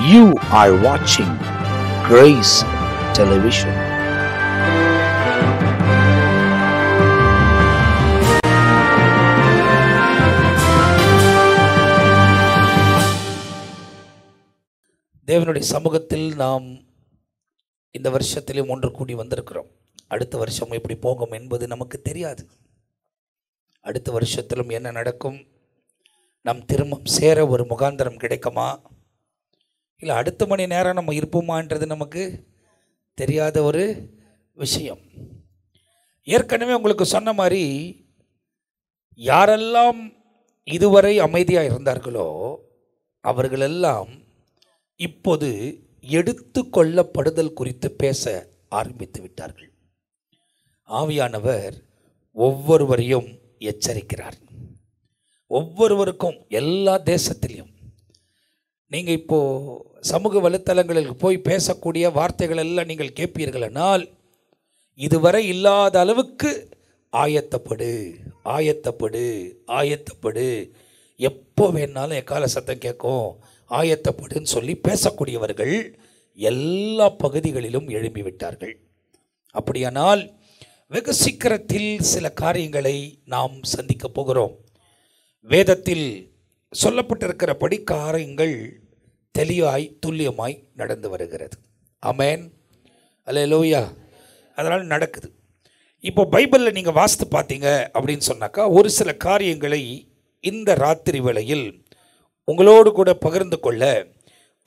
You are watching Grace Television. தேவனுடைய சமூகத்தில் நாம் இந்த வருஷத்திலும் ஒன்று கூடி வந்திருக்கிறோம். அடுத்த வருஷம் எப்படி போகும் என்பது நமக்கு தெரியாது. அடுத்த வருஷத்திலும் என்ன நடக்கும், நம் திரும்பம் சேர ஒரு முகாந்திரம் கிடைக்குமா, இல்லை அடுத்த மணி நேரம் நம்ம இருப்போமான்றது நமக்கு தெரியாத ஒரு விஷயம். ஏற்கனவே உங்களுக்கு சொன்ன மாதிரி, யாரெல்லாம் இதுவரை அமைதியாக இருந்தார்களோ அவர்களெல்லாம் இப்போது எடுத்து கொள்ளப்படுதல் குறித்து பேச ஆரம்பித்து விட்டார்கள். ஆவியானவர் ஒவ்வொருவரையும் எச்சரிக்கிறார். ஒவ்வொருவருக்கும் எல்லா தேசத்திலையும் நீங்கள் இப்போது சமூக வலைத்தளங்களுக்கு போய் பேசக்கூடிய வார்த்தைகள் எல்லாம் நீங்கள் கேட்பீர்களானால், இதுவரை இல்லாத அளவுக்கு ஆயத்தப்படு ஆயத்தப்படு ஆயத்தப்படு, எப்போ வேணாலும் எக்கால சத்தம் கேட்கும், ஆயத்தப்படுன்னு சொல்லி பேசக்கூடியவர்கள் எல்லா பகுதிகளிலும் எழும்பிவிட்டார்கள். அப்படியானால் வெகு சீக்கிரத்தில் சில காரியங்களை நாம் சந்திக்க போகிறோம். வேதத்தில் சொல்லப்பட்டிருக்கிறபடி காரியங்கள் தெளிவாய் துல்லியமாய் நடந்து வருகிறது. ஆமென், அல்லேலூயா. அதனால் நடக்குது. இப்போ பைபிளில் நீங்கள் வாசித்து பார்த்தீங்க அப்படின்னு சொன்னாக்கா, ஒரு சில காரியங்களை இந்த ராத்திரி வேளையில் உங்களோடு கூட பகிர்ந்து கொள்ள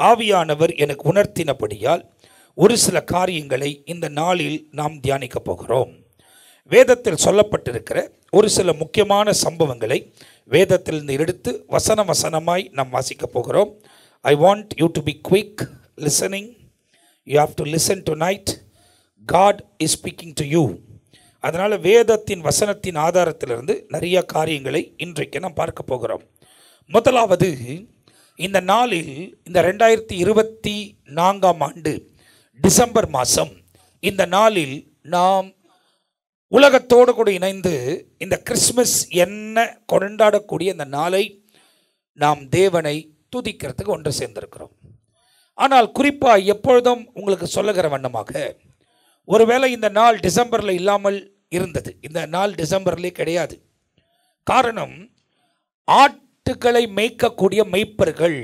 ஆவியானவர் எனக்கு உணர்த்தினபடியால் ஒரு சில காரியங்களை இந்த நாளில் நாம் தியானிக்க போகிறோம். வேதத்தில் சொல்லப்பட்டிருக்கிற ஒரு சில முக்கியமான சம்பவங்களை வேதத்திலிருந்து எடுத்து வசன வசனமாய் நாம் வாசிக்க போகிறோம். I want you to be quick listening. You have to listen tonight. God is speaking to you. அதனால் வேதத்தின் வசனத்தின் ஆதாரத்திலிருந்து நிறைய காரியங்களை இன்றைக்கு நாம் பார்க்க போகிறோம். முதலாவது, இந்த நாளில் இந்த 2024 டிசம்பர் மாதம் இந்த நாளில் நாம் உலகத்தோடு கூட இணைந்து இந்த கிறிஸ்மஸ் என்ன கொண்டாடக்கூடிய இந்த நாளை நாம் தேவனை துதிக்கிறதுக்கு ஒன்று சேர்ந்திருக்கிறோம். ஆனால் குறிப்பாக எப்பொழுதும் உங்களுக்கு சொல்லுகிற வண்ணமாக, ஒருவேளை இந்த நாள் டிசம்பரில் இல்லாமல் இருந்தது, இந்த நாள் டிசம்பர்லேயே கிடையாது. காரணம், ஆட்டுக்களை மேய்க்கக்கூடிய மேய்ப்பர்கள்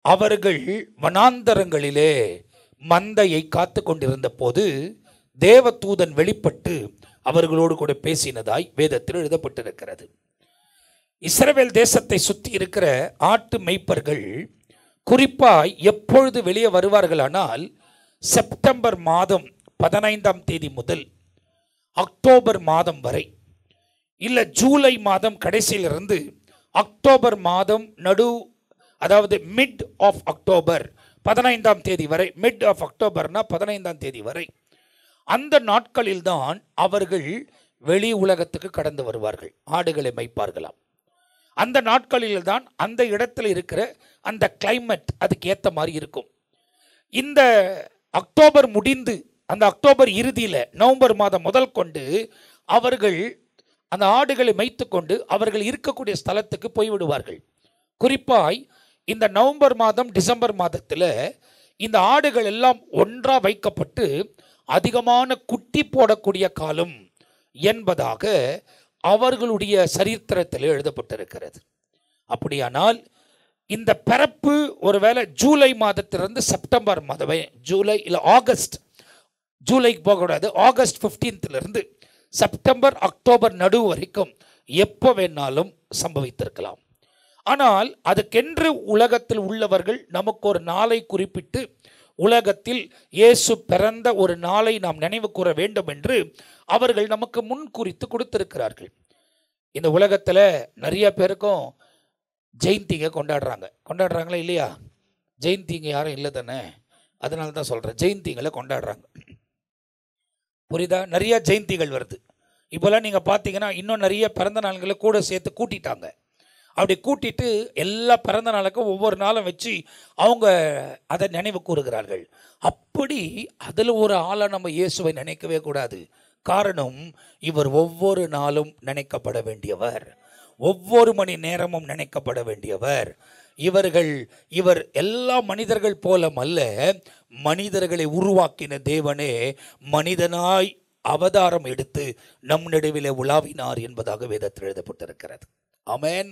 அவர்கள் வனாந்தரங்களிலே மந்தையை காத்து கொண்டிருந்த போது தேவதூதன் வெளிப்பட்டு அவர்களோடு கூட பேசினதாய் வேதத்தில் எழுதப்பட்டிருக்கிறது. இஸ்ரவேல் தேசத்தை சுற்றி இருக்கிற ஆட்டு மேய்ப்பர்கள் குறிப்பாய் எப்பொழுது வெளியே வருவார்களானால், செப்டம்பர் மாதம் 15 முதல் அக்டோபர் மாதம் வரை, இல்லை ஜூலை மாதம் கடைசியிலிருந்து அக்டோபர் மாதம் அதாவது மிட் ஆஃப் அக்டோபர் 15 வரை, மிட் ஆஃப் அக்டோபர்னா 15 வரை, அந்த நாட்களில்தான் அவர்கள் வெளி உலகத்துக்கு கடந்து வருவார்கள், ஆடுகளை மேய்ப்பார்களாம். அந்த நாட்களில்தான் அந்த இடத்துல இருக்கிற அந்த கிளைமேட் அதுக்கு ஏற்ற மாதிரி இருக்கும். இந்த அக்டோபர் முடிந்து அந்த அக்டோபர் இறுதியில் நவம்பர் மாதம் முதல் கொண்டு அவர்கள் அந்த ஆடுகளை மேய்த்து கொண்டு அவர்கள் இருக்கக்கூடிய ஸ்தலத்துக்கு போய்விடுவார்கள். குறிப்பாய் இந்த நவம்பர் மாதம் டிசம்பர் மாதத்தில் இந்த ஆடுகள் எல்லாம் ஒன்றாக வைக்கப்பட்டு அதிகமான குட்டி போடக்கூடிய காலம் என்பதாக அவர்களுடைய சரித்திரத்தில் எழுதப்பட்டிருக்கிறது. அப்படியானால் இந்த பிறப்பு ஒருவேளை ஜூலை மாதத்திலிருந்து செப்டம்பர் மாதமே, ஜூலை இல்லை ஆகஸ்ட், ஜூலைக்கு போகக்கூடாது, ஆகஸ்ட் 15 செப்டம்பர் அக்டோபர் நடுவு வரைக்கும் எப்போ வேணாலும் சம்பவித்திருக்கலாம். ஆனால் அதுக்கென்று உலகத்தில் உள்ளவர்கள் நமக்கு ஒரு நாளை குறிப்பிட்டு உலகத்தில் இயேசு பிறந்த ஒரு நாளை நாம் நினைவு கூற வேண்டும் என்று அவர்கள் நமக்கு முன் குறித்து கொடுத்திருக்கிறார்கள். இந்த உலகத்தில் நிறைய பேருக்கும் ஜெயந்திங்க கொண்டாடுறாங்களா இல்லையா? ஜெயந்திங்க யாரும் இல்லை தானே, அதனால தான் சொல்கிறேன், ஜெயந்திங்களை கொண்டாடுறாங்க. புரியுதா? நிறைய ஜெயந்திகள் வருது. இப்போல்லாம் நீங்கள் பார்த்தீங்கன்னா இன்னும் நிறைய பிறந்த நாள்களை கூட சேர்த்து கூட்டிட்டாங்க. அப்படி கூட்டிட்டு எல்லா பிறந்த நாளுக்கும் ஒவ்வொரு நாளும் வச்சு அவங்க அதை நினைவு கூறுகிறார்கள். அப்படி அதில் ஒரு ஆளை நம்ம இயேசுவை நினைக்கவே கூடாது. காரணம், இவர் ஒவ்வொரு நாளும் நினைக்கப்பட வேண்டியவர், ஒவ்வொரு மணி நேரமும் நினைக்கப்பட வேண்டியவர். இவர் எல்லா மனிதர்கள் போல அல்ல, மனிதர்களை உருவாக்கின தேவனே மனிதனாய் அவதாரம் எடுத்து நம் நடுவிலே உலாவினார் என்பதாக வேதத்தில் எழுதப்பட்டிருக்கிறது. ஆமென்,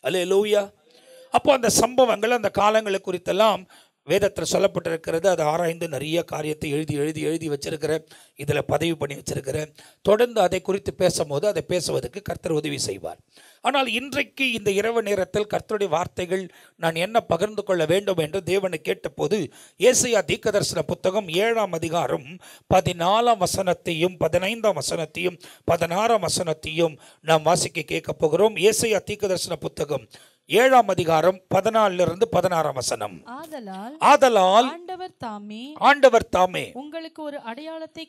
அல்லேலூயா. அப்போ அந்த சம்பவங்கள், அந்த காலங்களை குறித்தெல்லாம் வேதத்தில் சொல்லப்பட்டிருக்கிறது. அதை ஆராய்ந்து நிறைய காரியத்தை எழுதி வச்சிருக்கிறேன், இதில் பதிவு பண்ணி வச்சிருக்கிறேன். தொடர்ந்து அதை குறித்து பேசும்போது அதை பேசுவதற்கு கர்த்தர் உதவி செய்வார். ஆனால் இன்றைக்கு இந்த இரவு நேரத்தில் கர்த்தருடைய வார்த்தைகள் நான் என்ன பகிர்ந்து கொள்ள வேண்டும் என்று தேவனை கேட்டபோது, ஏசாயா தீர்க்கதரிசன புத்தகம் 7ஆம் அதிகாரம் 14ஆம் வசனத்தையும் 15ஆம் வசனத்தையும் 16ஆம் வசனத்தையும் நாம் வாசிக்க கேட்க போகிறோம். ஏசாயா தீர்க்கதரிசன புத்தகம் 7ஆம் அதிகாரம் 14 16ஆம் வசனம். ஆதலால் ஆண்டவர் தாமே உங்களுக்கு ஒரு அடையாளத்தை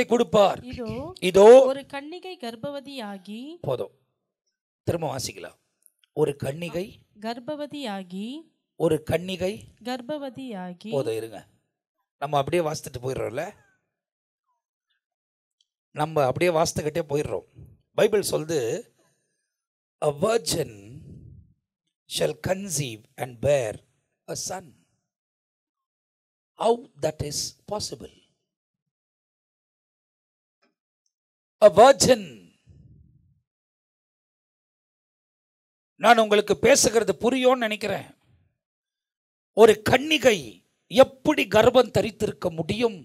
கொடுப்பார். இதோ ஒரு கன்னிகை கர்ப்பவதியாகி, போதும், திரும்ப வாசிக்கலாம். ஒரு கன்னிகை கர்ப்பவதியாகி, போதும், இருங்க. நம்ம அப்படியே வாசித்துட்டு போயிடுறோம்ல, நம்ம அப்படியே வாசித்துக்கிட்டே போயிடுறோம். பைபிள் சொல்லுது, a virgin shall conceive and bear a son. How that is possible? A virgin. நான் உங்களுக்கு பேசுகிறது புரியும்னு நினைக்கிறேன். ஒரு கன்னிகை எப்படி கர்ப்பம் தரித்திருக்க முடியும்?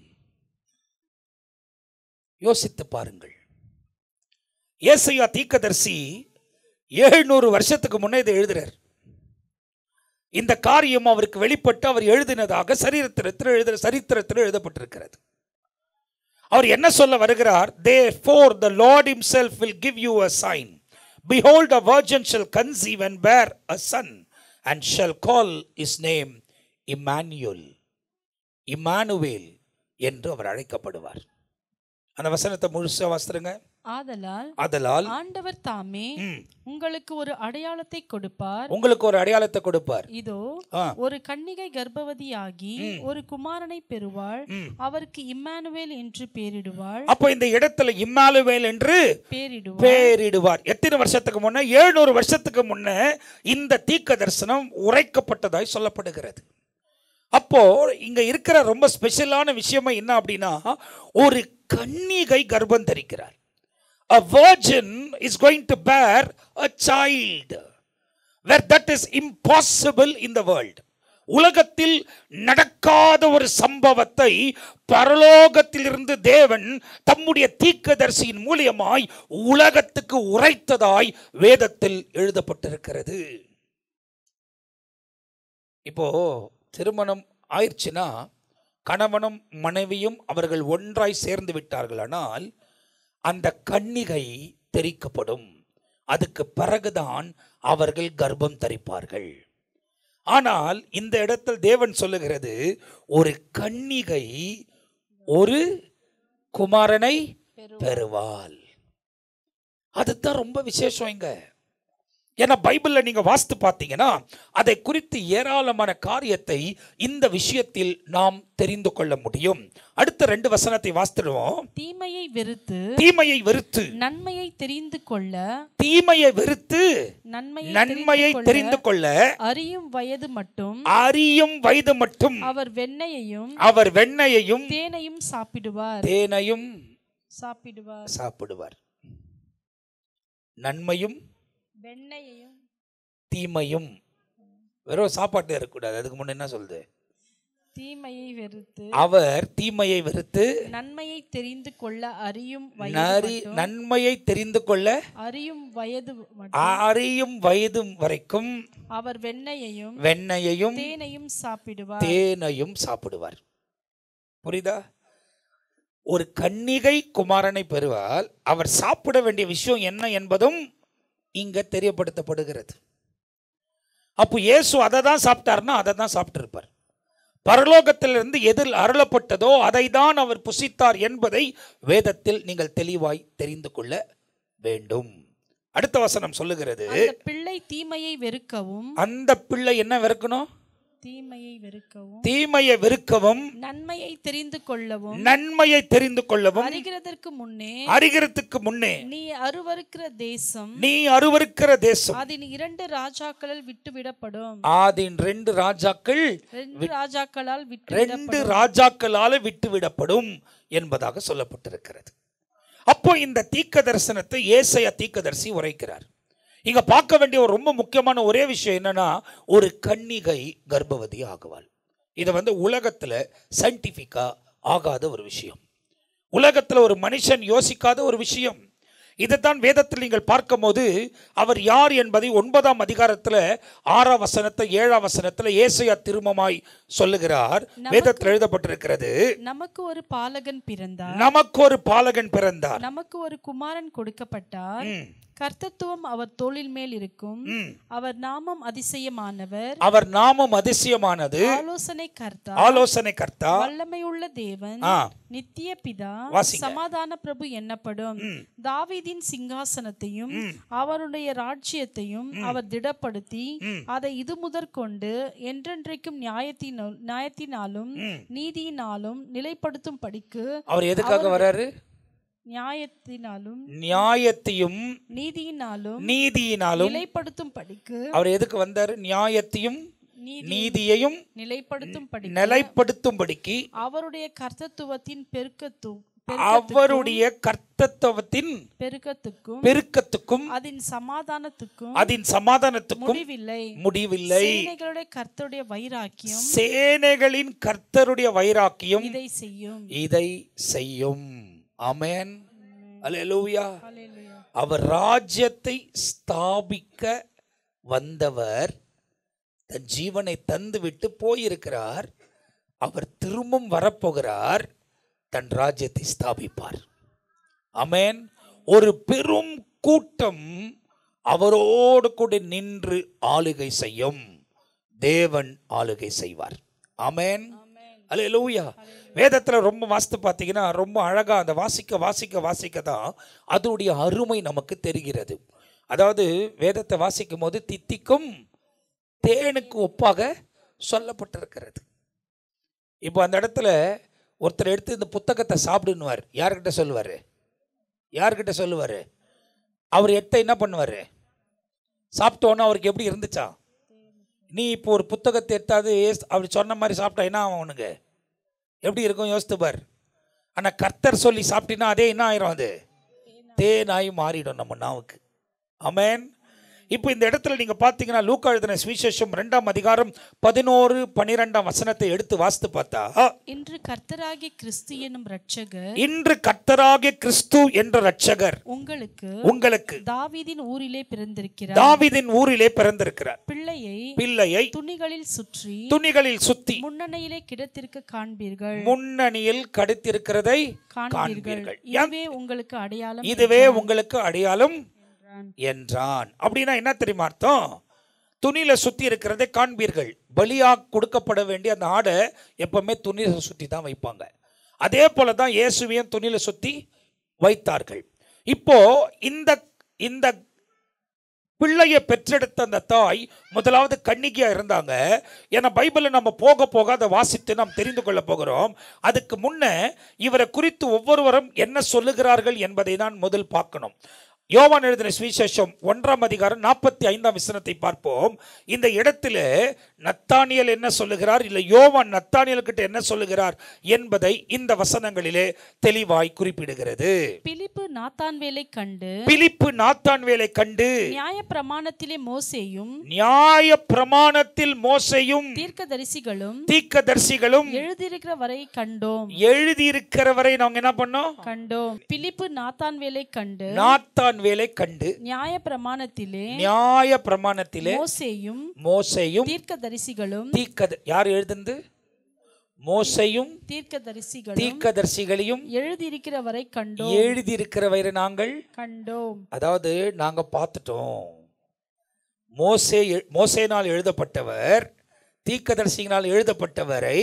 யோசித்து பாருங்கள். ஏசாயா தீர்க்கதரிசி 700 வருஷத்துக்கு முன்னே இதை எழுதுறார். இந்த காரியம் அவருக்கு வெளிப்பட்டு அவர் எழுதினதாக சரித்திரத்தில் எழுதப்பட்டிருக்கிறது. அவர் என்ன சொல்ல வருகிறார்? Therefore the Lord himself will give you a sign. Behold, a virgin shall conceive and bear a son, and shall call his name Emmanuel. Emmanuel என்று அவர் அழைக்கப்படுவார். அந்த வசனத்தை முழுசா வாசிருங்க. ஆதலால் ஆண்டவர் தாமே உங்களுக்கு ஒரு அடையாளத்தை கொடுப்பார். இதோ ஒரு கன்னிகை கர்ப்பவதியாகி ஒரு குமாரனை பெறுவாள், அவருக்கு இம்மானுவேல் என்று பெயரிடுவாள். அப்போ இந்த இடத்துல இம்மானுவேல் என்று பெயரிடுவார். எத்தனை வருஷத்துக்கு முன்ன? 700 வருஷத்துக்கு முன்ன இந்த தீர்க்க தரிசனம் உரைக்கப்பட்டதாய் சொல்லப்படுகிறது. அப்போ இங்க இருக்கிற ரொம்ப ஸ்பெஷலான விஷயம் என்ன அப்படின்னா, ஒரு கன்னிகை கர்ப்பம் தரிக்கிறார். A virgin is going to bear a child, where that is impossible in the world. உலகத்தில் நடக்காத ஒரு சம்பவத்தை பரலோகத்திலிருந்து தேவன் தம்முடைய தீர்க்கதரிசியின் மூலமாய் உலகத்துக்கு உரைத்ததாய் வேதத்தில் எழுதப்பட்டிருக்கிறது. இப்போ திருமணம் ஆயிடுச்சுன்னா கணவனும் மனைவியும் அவர்கள் ஒன்றாய் சேர்ந்து விட்டார்கள். ஆனால் அந்த கன்னிகை தெரிக்கப்படும். அதுக்கு பிறகுதான் அவர்கள் கர்ப்பம் தரிப்பார்கள். ஆனால் இந்த இடத்தில் தேவன் சொல்லுகிறது, ஒரு கன்னிகை ஒரு குமாரனை பெறுவாள். அதுதான் ரொம்ப விசேஷம் இங்க. ஏன்னா பைபிள்ல நீங்க வாசித்து பார்த்தீங்கன்னா அதை குறித்து ஏராளமான காரியத்தை இந்த விஷயத்தில் நாம் தெரிந்து கொள்ள முடியும். அடுத்த 2 வசனத்தை வாசித்துடுவோம். தீமையை வெறுத்து நன்மையை தெரிந்து கொள்ள அறியும் வயது மட்டும் அவர் வெண்ணையையும் தேனையும் சாப்பிடுவார். நன்மையும் தீமையும் வெறும் சாப்பாட்டு இருக்கக்கூடாது. அதுக்கு முன்ன என்ன சொல்லுது? அவர் தீமையை வெறுத்து நன்மையை தெரிந்து கொள்ள அறியும் வயது வரைக்கும் அவர் வெண்ணையையும் தேனையும் சாப்பிடுவார். புரியுதா? ஒரு கன்னிகை குமாரனை பெறுவால் அவர் சாப்பிட வேண்டிய விஷயம் என்ன என்பதும் இங்க தெரியப்படுத்தப்படுகிறது. அப்போ இயேசு அதை தான் சாப்பிட்டார்னா அதை தான் சாப்பிட்டு இருப்பார். பரலோகத்திலிருந்து எதில் அருளப்பட்டதோ அதை தான் அவர் புசித்தார் என்பதை வேதத்தில் நீங்கள் தெளிவாய் தெரிந்து கொள்ள வேண்டும். அடுத்த வசனம் சொல்லுகிறது, பிள்ளை தீமையை வெறுக்கவும். அந்த பிள்ளை என்ன வெறுக்கணும்? தீமையை வெறுக்கவும் நன்மையை தெரிந்து கொள்ளவும் அறிகிறதற்கு முன்னே நீ அருவருக்கிற தேசம் அதன் 2 ராஜாக்களால் விட்டுவிடப்படும். அதன் 2 ராஜாக்களால் விட்டுவிடப்படும் என்பதாக சொல்லப்பட்டிருக்கிறது. அப்போ இந்த தீர்க்க தரிசனத்தை ஏசாயா தீர்க்கதரிசி உரைக்கிறார். இங்க பார்க்க வேண்டிய ஒரு ரொம்ப முக்கியமான ஒரே விஷயம் என்னன்னா, ஒரு கன்னிகை கர்ப்பவதி ஆகுவாள். இதை உலகத்துல சயின்டிபிக்கா ஆகாத ஒரு விஷயம், உலகத்துல ஒரு மனுஷன் யோசிக்காத ஒரு விஷயம். இதைத்தான் வேதத்தில் நீங்கள் பார்க்கும் போது அவர் யார் என்பதை 9ஆம் அதிகாரத்தில் 6ஆம் வசனத்தை 7ஆம் வசனத்தில் ஏசாயா திரும்பமாய் சொல்லுகிறார். வேதத்தில் எழுதப்பட்டிருக்கிறது, நமக்கு ஒரு பாலகன் பிறந்தார், நமக்கு ஒரு குமாரன் கொடுக்கப்பட்டார், கர்த்தத்துவம் அவர் தோளின் மேல் இருக்கும், அவர் நாமம் அதிசயமானது, ஆலோசனை கர்த்தா, வல்லமையுள்ள தேவன், நித்திய பிதா, சமாதான பிரபு என்னப்படும். தாவீதின் சிங்காசனத்தையும் அவருடைய ராஜ்யத்தையும் அவர் திடப்படுத்தி அதை இது முதற்கொண்டு என்றென்றைக்கும் நியாயத்தினாலும் நீதியினாலும் நிலைப்படுத்தும் படிக்கு. அவர் எதுக்காக வராரு? நியாயத்தையும் நீதியினாலும் நிலைப்படுத்தும் படிக்கு. அவர் எதுக்கு வந்தாரு? நியாயத்தையும் நீதியையும் நிலைப்படுத்தும் படிக்கு. அவருடைய கர்த்தத்துவத்தின் பெருக்கத்துக்கும் அதன் சமாதானத்துக்கும் முடிவில்லை. சேனைகளின் கர்த்தருடைய வைராக்கியம் இதை செய்யும். ஆமென், அல்லேலூயா. அவர் ராஜ்யத்தை ஸ்தாபிக்க வந்தவர் தன் ஜீவனை தந்து விட்டு போயிருக்கிறார். அவர் திரும்பவும் வரப்போகிறார், தன் ராஜ்யத்தை ஸ்தாபிப்பார். ஆமென். ஒரு பெரும் கூட்டம் அவரோடு கூட நின்று ஆளுகை செய்யும். தேவன் ஆளுகை செய்வார். ஆமென், அல்லேலூயா. வேதத்தில் ரொம்ப வாசித்து பார்த்தீங்கன்னா ரொம்ப அழகாக அந்த வாசிக்க தான் அதனுடைய அருமை நமக்கு தெரிகிறது. அதாவது வேதத்தை வாசிக்கும் போது தித்திக்கும் தேனுக்கு ஒப்பாக சொல்லப்பட்டிருக்கிறது. இப்போ அந்த இடத்துல ஒருத்தர் எடுத்து இந்த புத்தகத்தை சாப்பிடுன்னுவார். யார்கிட்ட சொல்லுவார்? அவர் எடுத்த என்ன பண்ணுவார்? சாப்பிட்டோன்னா அவருக்கு எப்படி இருந்துச்சா? நீ இப்போ ஒரு புத்தகத்தை எடுத்தாது அப்படி சொன்ன மாதிரி சாப்பிட்டா என்ன ஆகும்? அவனுக்கு எப்படி இருக்கும் யோசித்து பார். ஆனால் கர்த்தர் சொல்லி சாப்பிட்டீங்கன்னா அதே என்ன ஆயிரும்? அது தேனாய் மாறிடும் நம்ம நாவுக்கு. ஆமென். இப்போ இந்த இடத்துல நீங்க பார்த்தீங்கன்னா லூக்கா எழுதின சுவிசேஷம் 2ஆம் அதிகாரம் 11-12 வசனத்தை எடுத்து வாசித்து பார்த்தா, இன்று கர்த்தராகிய கிறிஸ்து என்ற இரட்சகர் உங்களுக்கு தாவீதின் ஊரிலே பிறந்திருக்கிறார். பிள்ளையை துணிகளில் சுற்றி முன்னணியிலே கிடத்திருக்க காண்பீர்கள். முன்னணியில் கிடத்திருக்கிறதை காண்பீர்கள். இதுவே உங்களுக்கு அடையாளம் என்றான். அப்படின்னா என்ன தெரியுமா அர்த்தம்? துணியில சுத்தி இருக்கிறதை காண்பீர்கள். பலியா கொடுக்கப்பட வேண்டிய அந்த ஆடை எப்பவுமே துணியில சுத்தி தான் வைப்பாங்க. அதே போலதான் இயேசுவையும் துணியில சுத்தி வைத்தார்கள். இப்போ இந்த பிள்ளையை பெற்றெடுத்த அந்த தாய் முதலாவது கன்னிகையா இருந்தாங்க. ஏன்னா பைபிளை நம்ம போக போக அதை வாசித்து நாம் தெரிந்து கொள்ள போகிறோம். அதுக்கு முன்ன இவரை குறித்து ஒவ்வொருவரும் என்ன சொல்லுகிறார்கள் என்பதை தான் முதல் பார்க்கணும். யோவான் எழுதின சுவிசேஷம் 1ஆம் அதிகாரம் 45ஆம் வசனத்தை பார்ப்போம். இந்த இடத்துல நத்தானியேல் என்ன சொல்லுகிறார், இல்லை யோவான் நத்தானியேல் கிட்ட என்ன சொல்லுகிறார் என்பதை இந்த வசனங்களிலே தெளிவாய் குறிப்பிடுகிறது. பிலிப்பு நாத்தான்வேலை கண்டு நியாயப்பிரமாணத்தில் மோசேயும் தீர்க்கதரிசிகளும் எழுதியிருக்கிற வரை நாங்க என்ன பண்ணோம்? கண்டோம். பிலிப்பு நாத்தான்வேலை கண்டு நியாயப்பிரமாணத்திலே மோசேயும் தீர்க்கதரிசிகளும் யார் எழுதுனது? மோசேயும் தீர்க்கதரிசிகளையும் எழுதியிருக்கிற வரை நாங்கள் கண்டோம். அதாவது நாங்க பார்த்துட்டோம். மோசேனால் எழுதப்பட்டவர், தீர்க்கதரிசிகளால் எழுதப்பட்டவரை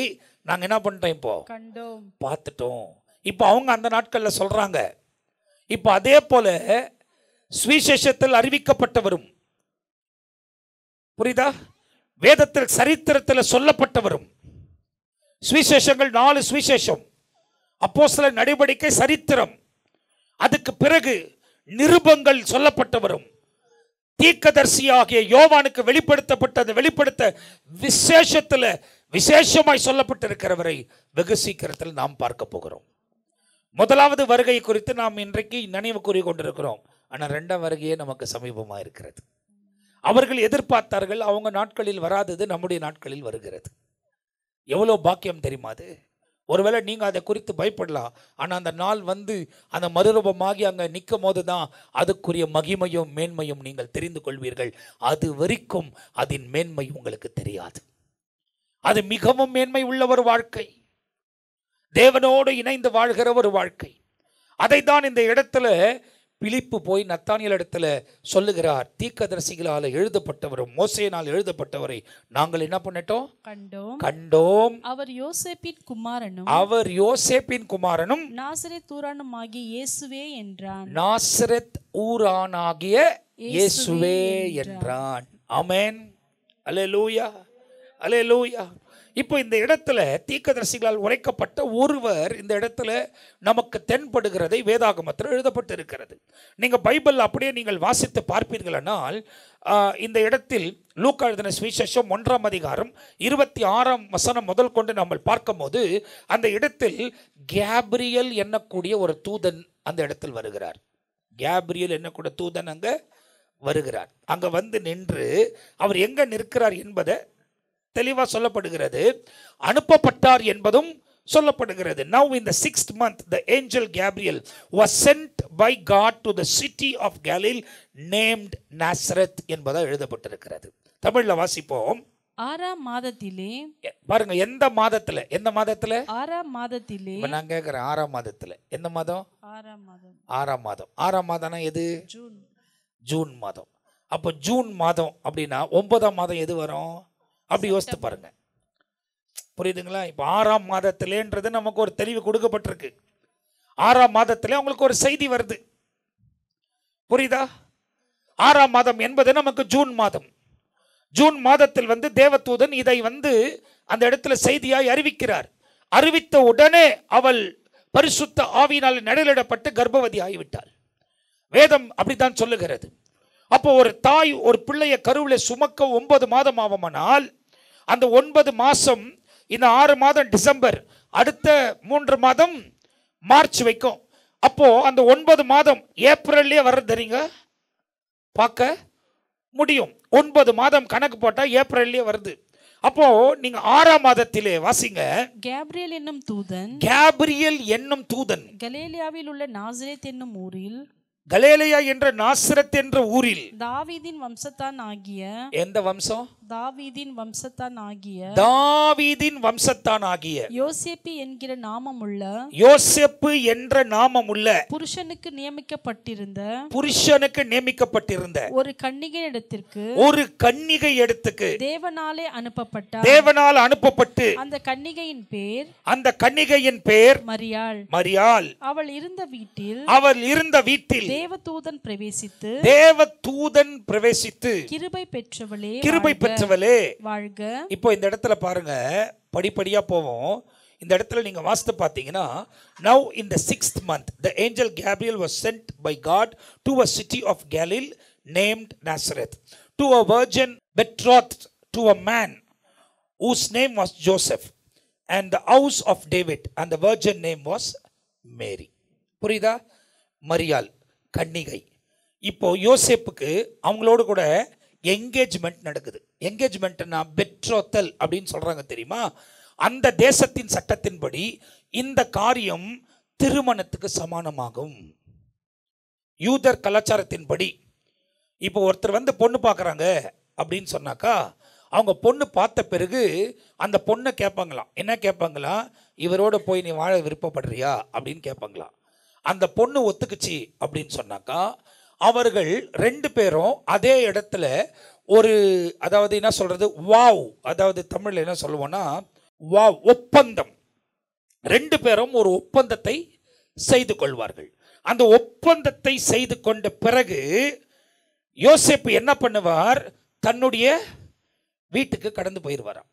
நாங்க என்ன பண்ணிட்டோம்? இப்போ கண்டோம், பார்த்துட்டோம். இப்போ அவங்க அந்த நாட்கள்ல சொல்றாங்க. இப்போ அதே போல சுவிசேஷத்தில் அறிவிக்கப்பட்டவரும், புரியுதா, வேதத்தில் சரித்திரத்தில் சொல்லப்பட்டவரும், சுவிசேஷங்கள் 4 சுவிசேஷம், அப்போஸ்தலர் நடவடிக்கை, சரித்திரம், அதுக்கு பிறகு நிருபங்கள் சொல்லப்பட்டவரும், தீர்க்கதரிசியாகிய யோவானுக்கு வெளிப்படுத்தப்பட்ட அந்த வெளிப்படுத்த விசேஷத்தில் விசேஷமாய் சொல்லப்பட்டிருக்கிறவரை வெகு சீக்கிரத்தில் நாம் பார்க்க போகிறோம். முதலாவது வருகை குறித்து நாம் இன்றைக்கு நினைவு கூறி கொண்டிருக்கிறோம். ஆனால் 2ஆம் வருகையே நமக்கு சமீபமாக இருக்கிறது. அவர்கள் எதிர்பார்த்தார்கள், அவங்க நாட்களில் வராதது நம்முடைய நாட்களில் வருகிறது. எவ்வளோ பாக்கியம் தெரியுமா அது? ஒருவேளை நீங்கள் அதை குறித்து பயப்படலாம், ஆனால் அந்த நாள் வந்து அந்த மறுரூபமாகி அங்கே நிற்கும் போது தான் அதுக்குரிய மகிமையும் மேன்மையும் நீங்கள் தெரிந்து கொள்வீர்கள். அது வரைக்கும் அதன் மேன்மை உங்களுக்கு தெரியாது. அது மிகவும் மேன்மை உள்ள ஒரு வாழ்க்கை, தேவனோடு இணைந்து வாழ்கிற ஒரு வாழ்க்கை. அதை தான் இந்த இடத்துல பிலிப்பு போய் நத்தானியல் இடத்துல சொல்லுகிறார். தீர்க்கதரிசிகளால் எழுதப்பட்டவரும் மோசேயினால் எழுதப்பட்டவரை நாங்கள் என்ன பண்ணிட்டோம்? கண்டோம். அவர் யோசேப்பின் குமாரனும் நாசரேத் ஊரானுமாகிய இயேசுவே என்றான். நாசரேத் ஊரானாகிய இயேசுவே என்றான். ஆமென். அல்லேலூயா, அல்லேலூயா. இப்போ இந்த இடத்துல தீர்க்கதரிசிகளால் உரைக்கப்பட்ட ஒருவர் இந்த இடத்துல நமக்கு தென்படுகிறதை வேதாகமத்தில் எழுதப்பட்டிருக்கிறது. நீங்கள் பைபிள் அப்படியே நீங்கள் வாசித்து பார்ப்பீர்களானால் இந்த இடத்தில் லூக்கா எழுதின சுவிசேஷம் 1ஆம் அதிகாரம் 26ஆம் வசனம் முதல் கொண்டு நம்ம பார்க்கும்போது அந்த இடத்தில் கேப்ரியல் என்னக்கூடிய ஒரு தூதன் அந்த இடத்தில் வருகிறார். கேப்ரியல் என்னக்கூடிய தூதன் அங்கே வருகிறார். அங்கே வந்து நின்று அவர் எங்கே நிற்கிறார் என்பதை தெளிவாக சொல்லப்படுகிறது. அனுப்பப்பட்டார் என்பதும் சொல்லப்படுகிறது. Now in the 6th month the angel Gabriel was sent by God to the city of Galilee named Nazareth என்பதாக எழுதப்பட்டிருக்கிறது. தமிழ்ல வாசிப்போம். 6ஆம் மாதத்திலே, பாருங்க, எந்த மாதத்துல? 6ஆம் மாதத்திலே. நான் கேட்கிறேன், 6ஆம் மாதத்துல எந்த மாதம்? 6ஆம் மாதம். 6ஆம் மாதம்னா எது? ஜூன் மாதம். அப்போ ஜூன் மாதம் அப்படின்னா 9ஆம் மாதம் எது வரும்? அப்படி யோசித்து பாருங்க. புரியுதுங்களா? இப்போ 6ஆம் மாதத்திலேன்றது நமக்கு ஒரு தெளிவு கொடுக்கப்பட்டிருக்கு. 6ஆம் மாதத்திலே உங்களுக்கு ஒரு செய்தி வருது. புரியுதா? 6ஆம் மாதம் என்பது நமக்கு ஜூன் மாதம். ஜூன் மாதத்தில் வந்து தேவதூதன் இதை வந்து அந்த இடத்துல செய்தியாய் அறிவிக்கிறார். அறிவித்த உடனே அவள் பரிசுத்த ஆவியினால் நிழலிடப்பட்டு கர்ப்பவதி ஆகிவிட்டாள். வேதம் அப்படித்தான் சொல்லுகிறது. அப்போ ஒரு தாய் ஒரு பிள்ளையை கருவில சுமக்க 9 மாதம் ஆகுமானால் அந்த 9 மாதம், இந்த 6 மாதம் டிசம்பர், அடுத்த 3 மாதம் மார்ச் வைக்கும். அப்போ அந்த 9 மாதம் ஏப்ரல்லே வர்றது தெரியுங்க, பார்க்க முடியும். 9 மாதம் கணக்கு போட்டா ஏப்ரல்லே வருது. அப்போ நீங்க 6ஆம் மாதத்திலே வாசிங்க. கேப்ரியல் என்னும் தூதன் கலிலேயாவில் உள்ள நாசரேத் என்னும் ஊரில், கலிலேயா என்ற நாசரத் என்ற ஊரில் தாவீதின் வம்சத்தான் ஆகிய, எந்த வம்சம்? தாவீதின் வம்சத்தான் ஆகிய யோசேப்பு என்ற நாமமுள்ள புருஷனுக்கு நியமிக்கப்பட்டிருந்த ஒரு கன்னிகை இடத்துக்கு தேவனாலே அனுப்பப்பட்டு அந்த கன்னிகையின் பேர் மரியாள். அவள் இருந்த வீட்டில் தேவதூதன் பிரவேசித்து கிருபை பெற்றவளே வாழ்க. இப்போ இந்த இடத்துல பாருங்க, படிப்படியா போவோம். இந்த இடத்துல நீங்க வாசித்து பார்த்தீங்கன்னா, now in the 6th month the angel Gabriel was sent by God to a city of Galilee named Nazareth to a virgin betrothed to a man whose name was Joseph and the house of David, and the virgin name was Mary. புரியுதா? மரியாள் கன்னிகை. இப்போ யோசேப்புக்கு அவங்களோடு கூட engagement நடக்குது. என்கேஜ்மெண்ட்னா பெட்ரோத்தல் அப்படின்னு சொல்றாங்க தெரியுமா? அந்த தேசத்தின் சட்டத்தின்படி இந்த காரியம் திருமணத்துக்கு சமானமாகும். யூதர் கலாச்சாரத்தின்படி இப்போ ஒருத்தர் வந்து பொண்ணு பார்க்குறாங்க அப்படின்னு சொன்னாக்கா, அவங்க பொண்ணு பார்த்த பிறகு அந்த பொண்ணை கேட்பாங்களாம். என்ன கேட்பாங்களாம்? இவரோட போய் நீ வாழ விருப்பப்படுறியா அப்படின்னு கேட்பாங்களாம். அந்த பொண்ணு ஒத்துக்குச்சு அப்படின்னு சொன்னாக்கா, அவர்கள் 2 பேரும் அதே இடத்துல ஒரு, அதாவது என்ன சொல்றது, வாவ், அதாவது தமிழில் என்ன சொல்லுவோம்னா வாவ், ஒப்பந்தம். 2 பேரும் ஒரு ஒப்பந்தத்தை செய்து கொள்வார்கள். அந்த ஒப்பந்தத்தை செய்து கொண்ட பிறகு யோசேப்பு என்ன பண்ணுவார்? தன்னுடைய வீட்டுக்கு கடந்து போயிடுவாராம்.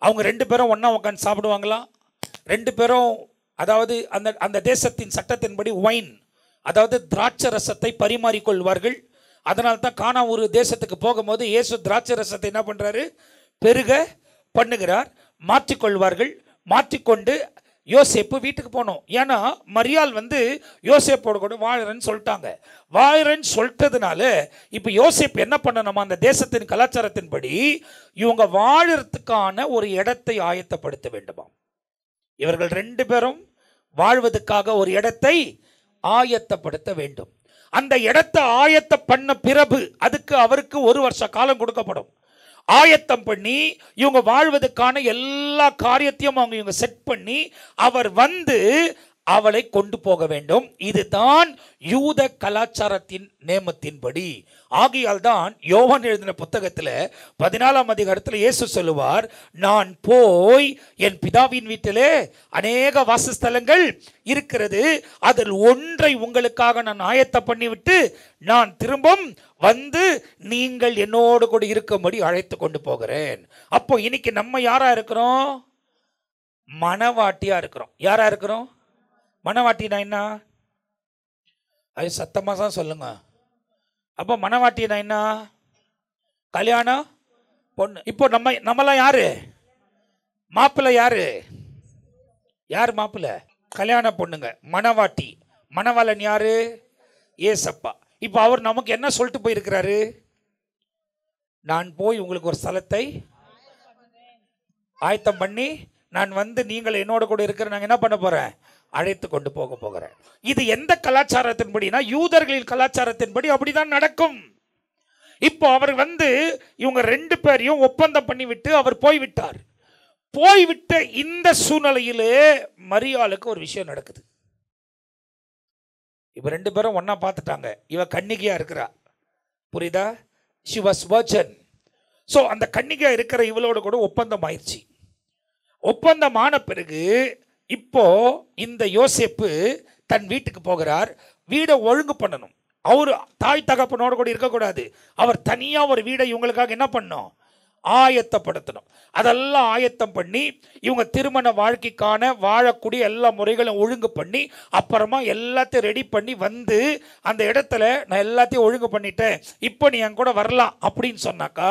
அவங்க 2 பேரும் ஒன்றா உட்காந்து சாப்பிடுவாங்களாம். 2 பேரும் அதாவது அந்த அந்த தேசத்தின் சட்டத்தின்படி ஒயின், அதாவது திராட்சை ரசத்தை பரிமாறிக்கொள்வார்கள். அதனால தான் கானா ஒரு தேசத்துக்கு போகும்போது இயேசு திராட்சை ரசத்தை என்ன பண்ணுறாரு, பெருக பண்ணுகிறார். மாற்றிக்கொள்வார்கள். மாற்றிக்கொண்டு யோசேப்பு வீட்டுக்கு போனோம். ஏன்னா மரியாள் யோசேப்போட கூட வாழறன்னு சொல்லிட்டாங்க. வாழறன்னு சொல்லிட்டதுனால இப்போ யோசேப்பு என்ன பண்ணணுமா, அந்த தேசத்தின் கலாச்சாரத்தின்படி இவங்க வாழறதுக்கான ஒரு இடத்தை ஆயத்தப்படுத்த வேண்டுமா. இவர்கள் 2 பேரும் வாழ்வதற்காக ஒரு இடத்தை ஆயத்தப்படுத்த வேண்டும். அந்த இடத்தை ஆயத்த பண்ண பிறகு அதுக்கு அவருக்கு 1 வருஷ காலம் கொடுக்கப்படும். ஆயத்தம் பண்ணி இவங்க வாழ்வதற்கான எல்லா காரியத்தையும் இவங்க செட் பண்ணி அவர் அவளை கொண்டு போக வேண்டும். இதுதான் யூத கலாச்சாரத்தின் நேமத்தின்படி. ஆகையால் தான் யோவான் எழுதின புத்தகத்தில் 14ஆம் அதிகாரத்தில் இயேசு சொல்லுவார், நான் போய் என் பிதாவின் வீட்டிலே அநேக வாசஸ்தலங்கள் இருக்கிறது, அதில் ஒன்றை உங்களுக்காக நான் ஆயத்தம் பண்ணிவிட்டு நான் திரும்பவும் நீங்கள் என்னோடு கூட இருக்கும்படி அழைத்து கொண்டு போகிறேன். அப்போ இன்னைக்கு நம்ம யாரா இருக்கிறோம், மணவாட்டியா இருக்கிறோம். யாரா இருக்கிறோம்? மணவாட்டினா என்ன? அது சத்தமாக தான் சொல்லுங்க. அப்போ மணவாட்டினா என்ன? கல்யாணம் பொண்ணு. இப்போ நம்மலாம் யாரு? மாப்பிள்ளை யாரு? யார் மாப்பிள்ளை? கல்யாண பொண்ணுங்க. மணவாட்டி, மணவாளன் யாரு? ஏசப்பா. இப்போ அவர் நமக்கு என்ன சொல்லிட்டு போயிருக்கிறாரு? நான் போய் உங்களுக்கு ஒரு ஸ்தலத்தை ஆயத்தம் பண்ணி நான் நீங்கள் என்னோட கூட இருக்கிற நாங்கள் என்ன பண்ண போறேன், அழைத்து கொண்டு போக போகிறேன். இது எந்த கலாச்சாரத்தின்படினா யூதர்களின் கலாச்சாரத்தின்படி அப்படிதான் நடக்கும். இப்போ அவர் இவங்க 2 பேரையும் ஒப்பந்தம் பண்ணிவிட்டு அவர் போய்விட்டார். போய்விட்ட இந்த சூழ்நிலையிலே மரியாளுக்கு ஒரு விஷயம் நடக்குது. இப்ப 2 பேரும் ஒன்னா பார்த்துட்டாங்க. இவ கன்னிகையா இருக்கிறா, புரியுதா? she was virgin. ஸோ அந்த கன்னிகையா இருக்கிற இவளோட கூட ஒப்பந்தம் ஆயிடுச்சு. ஒப்பந்தமான பிறகு இப்போ இந்த யோசேப்பு தன் வீட்டுக்கு போகிறார். வீடை ஒழுங்கு பண்ணணும். அவர் தாய் தகப்பனோட கூட இருக்கக்கூடாது. அவர் தனியா ஒரு வீடை இவங்களுக்காக என்ன பண்ணணும், ஆயத்தப்படுத்தணும். அதெல்லாம் ஆயத்தம் பண்ணி இவங்க திருமண வாழ்க்கைக்கான வாழக்கூடிய எல்லா முறைகளும் ஒழுங்கு பண்ணி அப்புறமா எல்லாத்தையும் ரெடி பண்ணி அந்த இடத்துல நான் எல்லாத்தையும் ஒழுங்கு பண்ணிட்டேன், இப்போ நீ என் கூட வரலாம் அப்படின்னு சொன்னாக்கா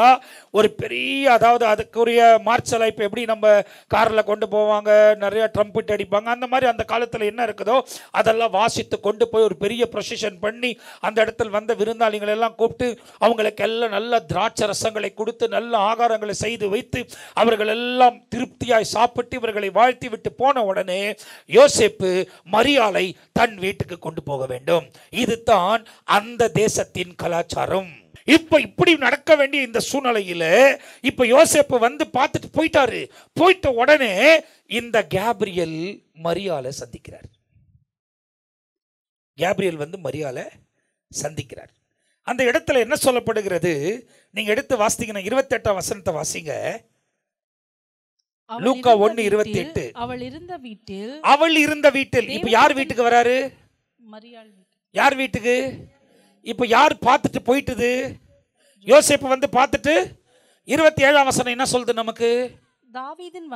ஒரு பெரிய, அதாவது அதுக்குரிய மார்ச்சலை இப்போ எப்படி நம்ம காரில் கொண்டு போவாங்க, நிறைய ட்ரம்பட் அடிப்பாங்க, அந்த மாதிரி அந்த காலத்தில் என்ன இருக்குதோ அதெல்லாம் வாசித்து கொண்டு போய் ஒரு பெரிய ப்ரொசஷன் பண்ணி அந்த இடத்துல விருந்தாளிகளை எல்லாம் கூப்பிட்டு அவங்களுக்கு எல்லாம் நல்ல திராட்சை ரசங்களை கொடுத்து நல்ல ஆகாரங்களை செய்து வைத்து அவர்கள் எல்லாம் திருப்தியாய் சாப்பிட்டு இவர்களை வாழ்த்தி விட்டு போன உடனே யோசேப்பு மரியாளை தன் வீட்டுக்கு கொண்டு போக வேண்டும். இதுதான் அந்த தேசத்தின் கலாச்சாரம். இப்ப இப்படி நடக்க வேண்டிய இந்த சூழ்நிலையில இப்ப யோசேப்பு பார்த்துட்டு போயிட்டாரு. போயிட்ட உடனே இந்த கேப்ரியல் மரியாளை சந்திக்கிறார். கேப்ரியல் மரியாளை சந்திக்கிறார். அந்த இடத்துல என்ன சொல்லப்படுகிறது, நீங்க எடுத்து வாசித்தீங்கன்னா 28ஆம் வசனத்தை வாசிங்க. லூக்கா 1:28. அவள் இருந்த வீட்டில் இப்ப யார் வீட்டுக்கு வராரு? மரியாள். யார் வீட்டுக்கு? இப்ப யார் பார்த்துட்டு போயிட்டது? யோசேப்பு பார்த்துட்டு 27ஆம் வசனம் என்ன சொல்லுது நமக்கு? தாவீதின்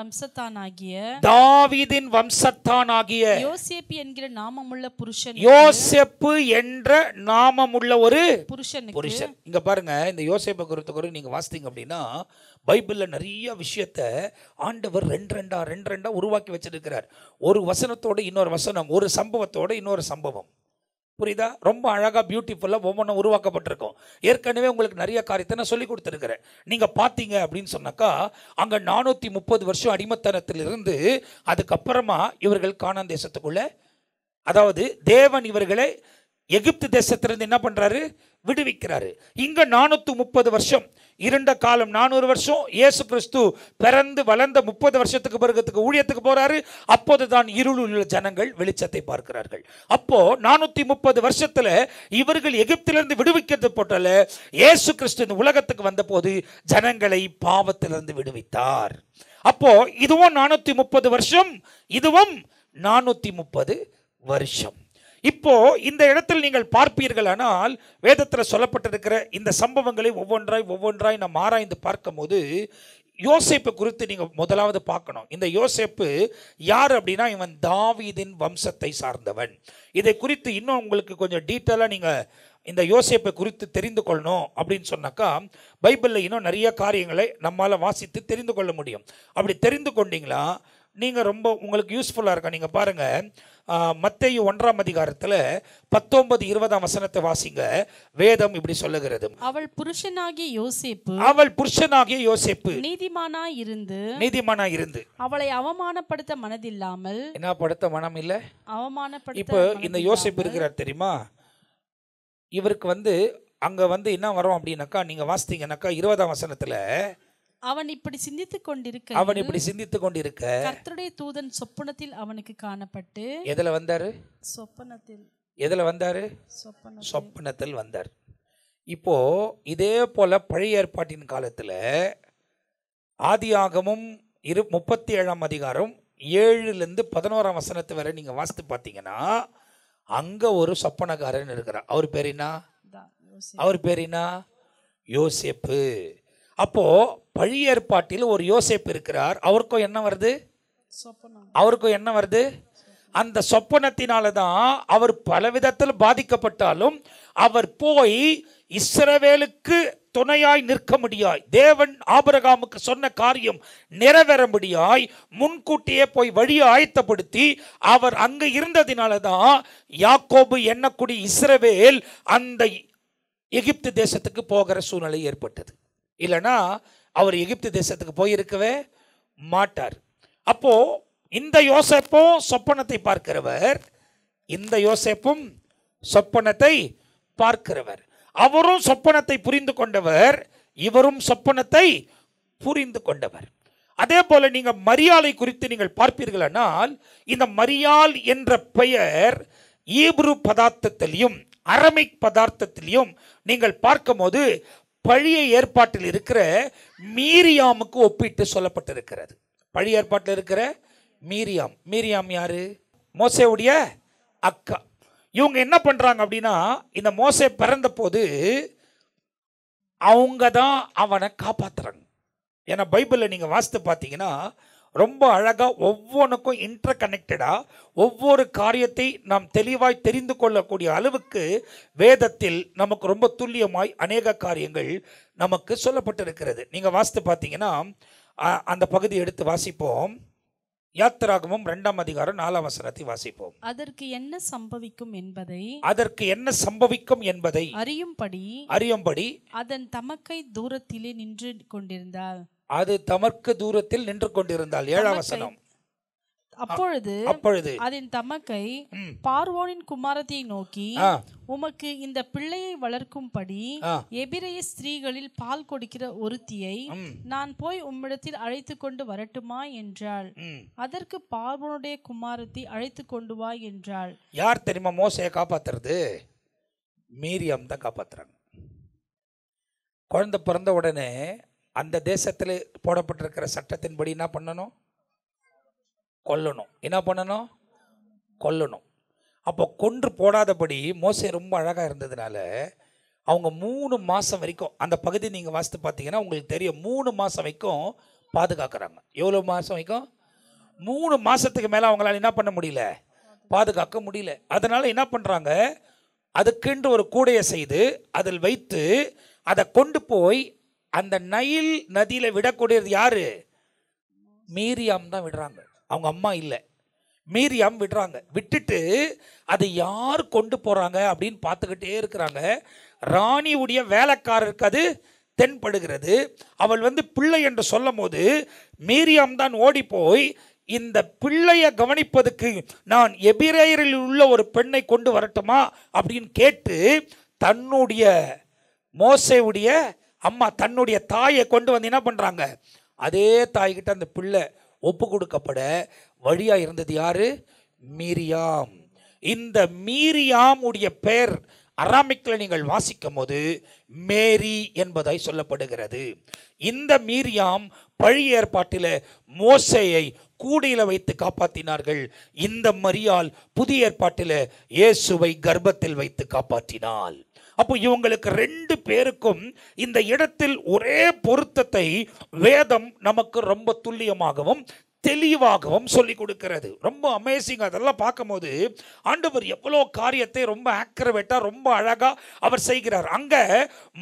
வம்சத்தானாகிய யோசேப்பு என்கிற நாமமுள்ள புருஷன். யோசேப்பு என்ற நாமமுள்ள ஒரு புருஷன். இங்க பாருங்க, இந்த யோசேப்பு குறித்து நீங்க வாசித்தீங்க அப்படின்னா பைபிள்ல நிறைய விஷயத்தை ஆண்டவர் 2 உருவாக்கி வச்சிருக்கிறார். ஒரு வசனத்தோட இன்னொரு வசனம், ஒரு சம்பவத்தோட இன்னொரு சம்பவம், புரியுதா? ரொம்ப அழகாக பியூட்டிஃபுல்லாக ஒவ்வொன்றும் உருவாக்கப்பட்டிருக்கும். ஏற்கனவே உங்களுக்கு நிறைய காரியத்தை நான் சொல்லி கொடுத்துருக்கிறேன். நீங்கள் பார்த்தீங்க அப்படின்னு சொன்னாக்கா அங்கே 430 வருஷம் அடிமத்தனத்திலிருந்து அதுக்கப்புறமா இவர்கள் கானான் தேசத்துக்குள்ள, அதாவது தேவன் இவர்களை எகிப்து தேசத்திலிருந்து என்ன பண்ணுறாரு, விடுவிக்கிறாரு. இங்கே 430 வருஷம் இருண்ட காலம், 400 வருஷம் இயேசு கிறிஸ்து பிறந்து வளர்ந்த 30 வருஷத்துக்கு பிறகு ஊழியத்துக்கு போறாரு. அப்போதுதான் இருளுள்ள ஜனங்கள் வெளிச்சத்தை பார்க்கிறார்கள். அப்போ 430 வருஷத்துல இவர்கள் எகிப்திலிருந்து விடுவிக்கிறது போட்டால இயேசு கிறிஸ்து இந்த உலகத்துக்கு வந்த போது ஜனங்களை பாவத்திலிருந்து விடுவித்தார். அப்போ இதுவும் 430 வருஷம், இதுவும் 430 வருஷம். இப்போ இந்த இடத்தில் நீங்கள் பார்ப்பீர்களானால் வேதத்தில் சொல்லப்பட்டிருக்கிற இந்த சம்பவங்களை ஒவ்வொன்றாய் நாம் ஆராய்ந்து பார்க்கும்போது யோசேப்பு குறித்து நீங்கள் முதலாவது பார்க்கணும். இந்த யோசேப்பு யார் அப்படின்னா, இவன் தாவீதின் வம்சத்தை சார்ந்தவன். இதை குறித்து இன்னும் உங்களுக்கு கொஞ்சம் டீட்டெயிலாக நீங்கள் இந்த யோசேப்பை குறித்து தெரிந்து கொள்ளணும் அப்படின்னு சொன்னாக்கா, பைபிளில் இன்னும் நிறைய காரியங்களை நம்மால் வாசித்து தெரிந்து கொள்ள முடியும். அப்படி தெரிந்து கொண்டீங்களா நீங்கள் ரொம்ப உங்களுக்கு யூஸ்ஃபுல்லாக இருக்கும். நீங்கள் பாருங்கள், மத்தேயு 1ஆம் அதிகாரத்தில் 19-20 வசனத்தை வாசிங்க. வேதம் இப்படி சொல்லுகிறது, அவள் புருஷனாகிய யோசேப்பு நீதிமானாய் இருந்து அவளை அவமானப்படுத்த மனதில்லாமல். என்ன படுத்த மனம் இல்லை, அவமானப்படுத்த. இப்போ இந்த யோசேப்பு இருக்கிறார் தெரியுமா, இவருக்கு அங்கே என்ன வரும் அப்படின்னாக்கா, நீங்கள் வாசித்தீங்கன்னாக்கா 20ஆம் வசனத்தில், அவன் இப்படி சிந்தித்துக் கொண்டிருக்க கர்த்தருடைய தூதன் சொப்பனத்தில் அவனுக்கு காணப்பட்டு. எதுல வந்தாரு? சொப்பனத்தில். எதுல வந்தாரு? சொப்பனத்தில் வந்தார். இப்போ இதே போல பழைய ஏற்பாட்டின் காலத்தில் ஆதியாகமும் 37ஆம் அதிகாரம் 7லிருந்து 11ஆம் வசனத்து வரை நீங்க வாசித்து பார்த்தீங்கன்னா, அங்க ஒரு சொப்பனக்காரன் இருக்கிறார். அவர் பேர் என்ன? யோசேப்பு. அப்போ பழைய ஏற்பாட்டில் ஒரு யோசேப்பு இருக்கிறார். அவருக்கும் என்ன வருது? அந்த சொப்பனத்தினால தான் அவர் பல விதத்தில் பாதிக்கப்பட்டாலும் அவர் போய் இஸ்ரவேலுக்கு துணையாய் நிற்க முடியாய், தேவன் ஆபிரகாமுக்கு சொன்ன காரியம் நிறைவேற முடியாய் முன்கூட்டியே போய் வழியை ஆயத்தப்படுத்தி அவர் அங்கு இருந்ததினால தான் யாக்கோபு என்னக்கூடிய இஸ்ரவேல் அந்த எகிப்து தேசத்துக்கு போகிற சூழ்நிலை ஏற்பட்டது. இல்லைனா அவர் எகிப்து தேசத்துக்கு போயிருக்கவே மாட்டார். அப்போ இந்த யோசேப்பும் சொப்பனத்தை பார்க்கிறவர், இந்த யோசேப்பும் சொப்பனத்தை பார்க்கிறவர். அவரும் சொப்பனத்தை புரிந்து கொண்டவர், இவரும் சொப்பனத்தை புரிந்து கொண்டவர். அதே போல நீங்க மரியாளை குறித்து நீங்கள் பார்ப்பீர்களானால், இந்த மரியாள் என்ற பெயர் ஈப்ரு பதார்த்தத்திலையும் அரமிக் பதார்த்தத்திலையும் நீங்கள் பார்க்கும்போது பழைய ஏற்பாட்டில் இருக்கிற மீரியாமுக்கு ஒப்பிட்டு சொல்லப்பட்டிருக்கிறது. பழைய ஏற்பாட்டில் இருக்கிற மீரியாம் யாரு? மோசேவுடைய அக்கா. இவங்க என்ன பண்றாங்க அப்படின்னா, இந்த மோசே பிறந்த போது அவங்க தான் அவனை காப்பாத்துறாங்க. ஏன்னா பைபிளில் நீங்க வாசித்து பார்த்தீங்கன்னா ரொம்ப அழகா ஒவ்வொன்றுக்கும் இன்டர் கனெக்டடா ஒவ்வொரு காரியத்தை நாம் தெளிவாய் தெரிந்து கொள்ளக்கூடிய அளவுக்கு வேதத்தில் நமக்கு ரொம்ப துல்லியமாய் அநேக காரியங்கள் நமக்கு சொல்லப்பட்டிருக்கிறது. நீங்க வாசித்து பார்த்தீங்கன்னா அந்த பகுதி எடுத்து வாசிப்போம். யாத்திராகமம் 2ஆம் அதிகாரம் 4ஆம் வசனத்தை வாசிப்போம். அதற்கு என்ன சம்பவிக்கும் என்பதை அறியும்படி அதன் தமக்கை தூரத்திலே நின்று கொண்டிருந்தாள். அது தமக்கு தூரத்தில் நின்று கொண்டிருந்தாள். 7ஆம் வசனம். அப்பொழுது அதன் தமக்கை பார்வோனின் குமாரத்தை நோக்கி, உமக்கு இந்த பிள்ளையை வளர்க்கும்படி எபிரெய ஸ்திரீகளில் பால் கொடுக்கிற ஒருத்தியை நான் போய் உம்மிடத்தில் அழைத்து கொண்டு வரட்டுமா என்றாள். அதற்கு பார்வோனுடைய குமாரத்தை அழைத்து கொண்டு வா என்றாள். யார் தெரியுமா மோசேயை காப்பாத்துறது? மீரியாம் தான் காப்பாத்துறாங்க. குழந்தை பிறந்த உடனே அந்த தேசத்தில் போடப்பட்டிருக்கிற சட்டத்தின்படி என்ன பண்ணணும்? கொல்லணும். அப்போ கொன்று போடாதபடி மோசே ரொம்ப அழகாக இருந்ததுனால அவங்க 3 மாதம் வரைக்கும், அந்த பகுதி நீங்கள் வாசித்து பார்த்தீங்கன்னா உங்களுக்கு தெரியும், 3 மாதம் வரைக்கும் பாதுகாக்கிறாங்க. எவ்வளோ மாதம் வரைக்கும்? 3 மாதத்துக்கு மேலே அவங்களால என்ன பண்ண முடியல? பாதுகாக்க முடியல. அதனால் என்ன பண்ணுறாங்க, அதுக்கென்று ஒரு கூடையை செய்து அதில் வைத்து அதை கொண்டு போய் அந்த நைல் நதியில் விடக்கூடியது யாரு? மீரியாம் தான் விடுறாங்க. அவங்க அம்மா இல்லை, மீரியாம் விடுறாங்க. விட்டுட்டு அதை யார் கொண்டு போகிறாங்க அப்படின்னு பார்த்துக்கிட்டே இருக்கிறாங்க. ராணியுடைய வேலைக்காரருக்கு அது தென்படுகிறது. அவள் பிள்ளை என்று சொல்லும் போது மீரியாம் தான் ஓடி போய் இந்த பிள்ளையை கவனிப்பதுக்கு நான் எபிரேயரில் உள்ள ஒரு பெண்ணை கொண்டு வரட்டுமா அப்படின்னு கேட்டு தன்னுடைய மோசேவுடைய அம்மா தன்னுடைய தாயை கொண்டு வந்து என்ன பண்ணுறாங்க, அதே தாய்கிட்ட அந்த பிள்ளை ஒப்பு கொடுக்கப்பட வழியாக இருந்தது யாரு? மீரியாம். இந்த மீரியாம் உடைய பெயர் அராமிக்கில் நீங்கள் வாசிக்கும் போது மேரி என்பதாய் சொல்லப்படுகிறது. இந்த மீரியாம் பழைய ஏற்பாட்டில் மோசேயை கூடையில வைத்து காப்பாற்றினார்கள். இந்த மரியாள் புதிய ஏற்பாட்டில் இயேசுவை கர்ப்பத்தில் வைத்து காப்பாற்றினாள். அப்போ இவங்களுக்கு 2 பேருக்கும் இந்த இடத்தில் ஒரே பொருத்தத்தை வேதம் நமக்கு ரொம்ப துல்லியமாகவும் தெளிவாகவும் சொல்லி கொடுக்கிறது. ரொம்ப அமேசிங். அதெல்லாம் பார்க்கும்போது ஆண்டவர் எவ்வளோ காரியத்தை ரொம்ப ஆக்ரவேட்டா ரொம்ப அழகா அவர் செய்கிறார். அங்க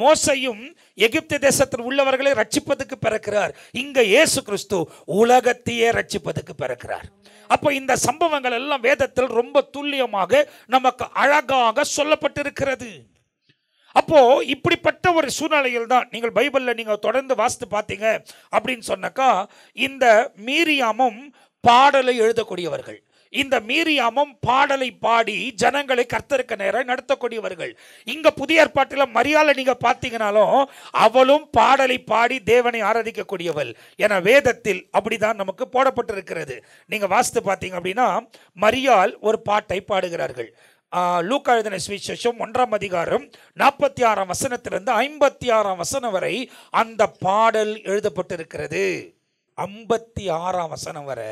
மோசையும் எகிப்து தேசத்தில் உள்ளவர்களை ரட்சிப்பதற்கு பிறக்கிறார். இங்க இயேசு கிறிஸ்து உலகத்தையே ரட்சிப்பதற்கு பிறக்கிறார். அப்போ இந்த சம்பவங்கள் எல்லாம் வேதத்தில் ரொம்ப துல்லியமாக நமக்கு அழகாக சொல்லப்பட்டிருக்கிறது. அப்போ இப்படிப்பட்ட ஒரு சூழ்நிலையில் தான் நீங்கள் பைபிளில் நீங்கள் தொடர்ந்து வாசித்து பார்த்தீங்க அப்படின்னு சொன்னாக்கா, இந்த மீரியாமும் பாடலை எழுதக்கூடியவர்கள், இந்த மீரியாமும் பாடலை பாடி ஜனங்களை கர்த்தருக்கு நேரம் நடத்தக்கூடியவர்கள். இங்க புதிய ஏற்பாட்டில் மரியாளை நீங்க பார்த்தீங்கன்னாலும் அவளும் பாடலை பாடி தேவனை ஆராதிக்கக்கூடியவள் என வேதத்தில் அப்படிதான் நமக்கு போடப்பட்டிருக்கிறது. நீங்க வாசித்து பார்த்தீங்க அப்படின்னா மரியாள் ஒரு பாட்டை பாடுகிறார்கள். லூக்கா எழுதின சுவிசேஷம் 1ஆம் அதிகாரம் 46ஆம் வசனத்திலிருந்து 56ஆம் வசனம் வரை அந்த பாடல் எழுதப்பட்டிருக்கிறது. 56ஆம் வசனம் வரை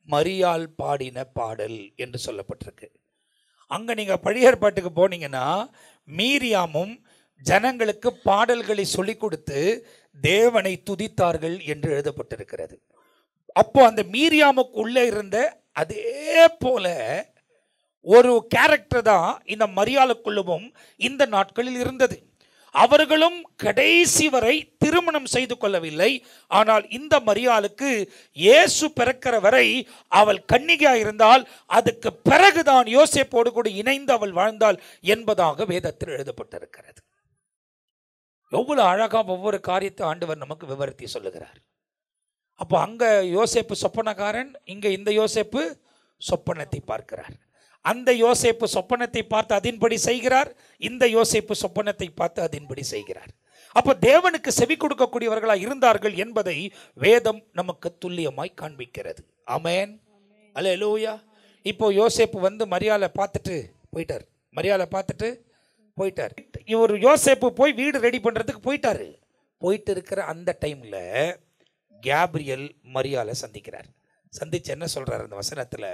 மரியாள் பாடின பாடல் என்று சொல்லப்பட்டிருக்கு. அங்க நீங்க பழைய ஏற்பாட்டுக்கு போனீங்கன்னா மீரியாமும் ஜனங்களுக்கு பாடல்களை சொல்லிக் கொடுத்து தேவனை துதித்தார்கள் என்று எழுதப்பட்டிருக்கிறது. அப்போ அந்த மீரியாமுக்கு உள்ளே இருந்த அதே போல ஒரு கேரக்டர் தான் இந்த மரியாளுக்குள்ளவும் இந்த நாட்களில் இருந்தது. அவர்களும் கடைசி வரை திருமணம் செய்து கொள்ளவில்லை. ஆனால் இந்த மரியாளுக்கு இயேசு பிறக்கிற வரை அவள் கன்னிகையாக இருந்தால், அதுக்கு பிறகுதான் யோசேப்போடு கூட இணைந்து அவள் வாழ்ந்தாள் என்பதாக வேதத்தில் எழுதப்பட்டிருக்கிறது. எவ்வளவு அழகா ஒவ்வொரு காரியத்தை ஆண்டவர் நமக்கு விவரித்து சொல்லுகிறார். அப்போ அங்க யோசேப்பு சொப்பனக்காரன், இங்க இந்த யோசேப்பு சொப்பனத்தை பார்க்கிறார். அந்த யோசேப்பு சொப்பனத்தை பார்த்து அதின்படி செய்கிறார், இந்த யோசேப்பு சொப்பனத்தை பார்த்து அதின்படி செய்கிறார். அப்போ தேவனுக்கு செவி கொடுக்கக்கூடியவர்களாக இருந்தார்கள் என்பதை வேதம் நமக்கு துல்லியமாய் காண்பிக்கிறது. ஆமென், அல்லேலூயா. இப்போ யோசேப்பு வந்து மரியாளை பார்த்துட்டு போயிட்டார். மரியாளை பார்த்துட்டு போயிட்டார். இவர் யோசேப்பு போய் வீடு ரெடி பண்ணுறதுக்கு போயிட்டாரு. போயிட்டு இருக்கிற அந்த டைமில் கேப்ரியல் மரியாளை சந்திக்கிறார். சந்திச்சு என்ன சொல்றாரு அந்த வசனத்துல,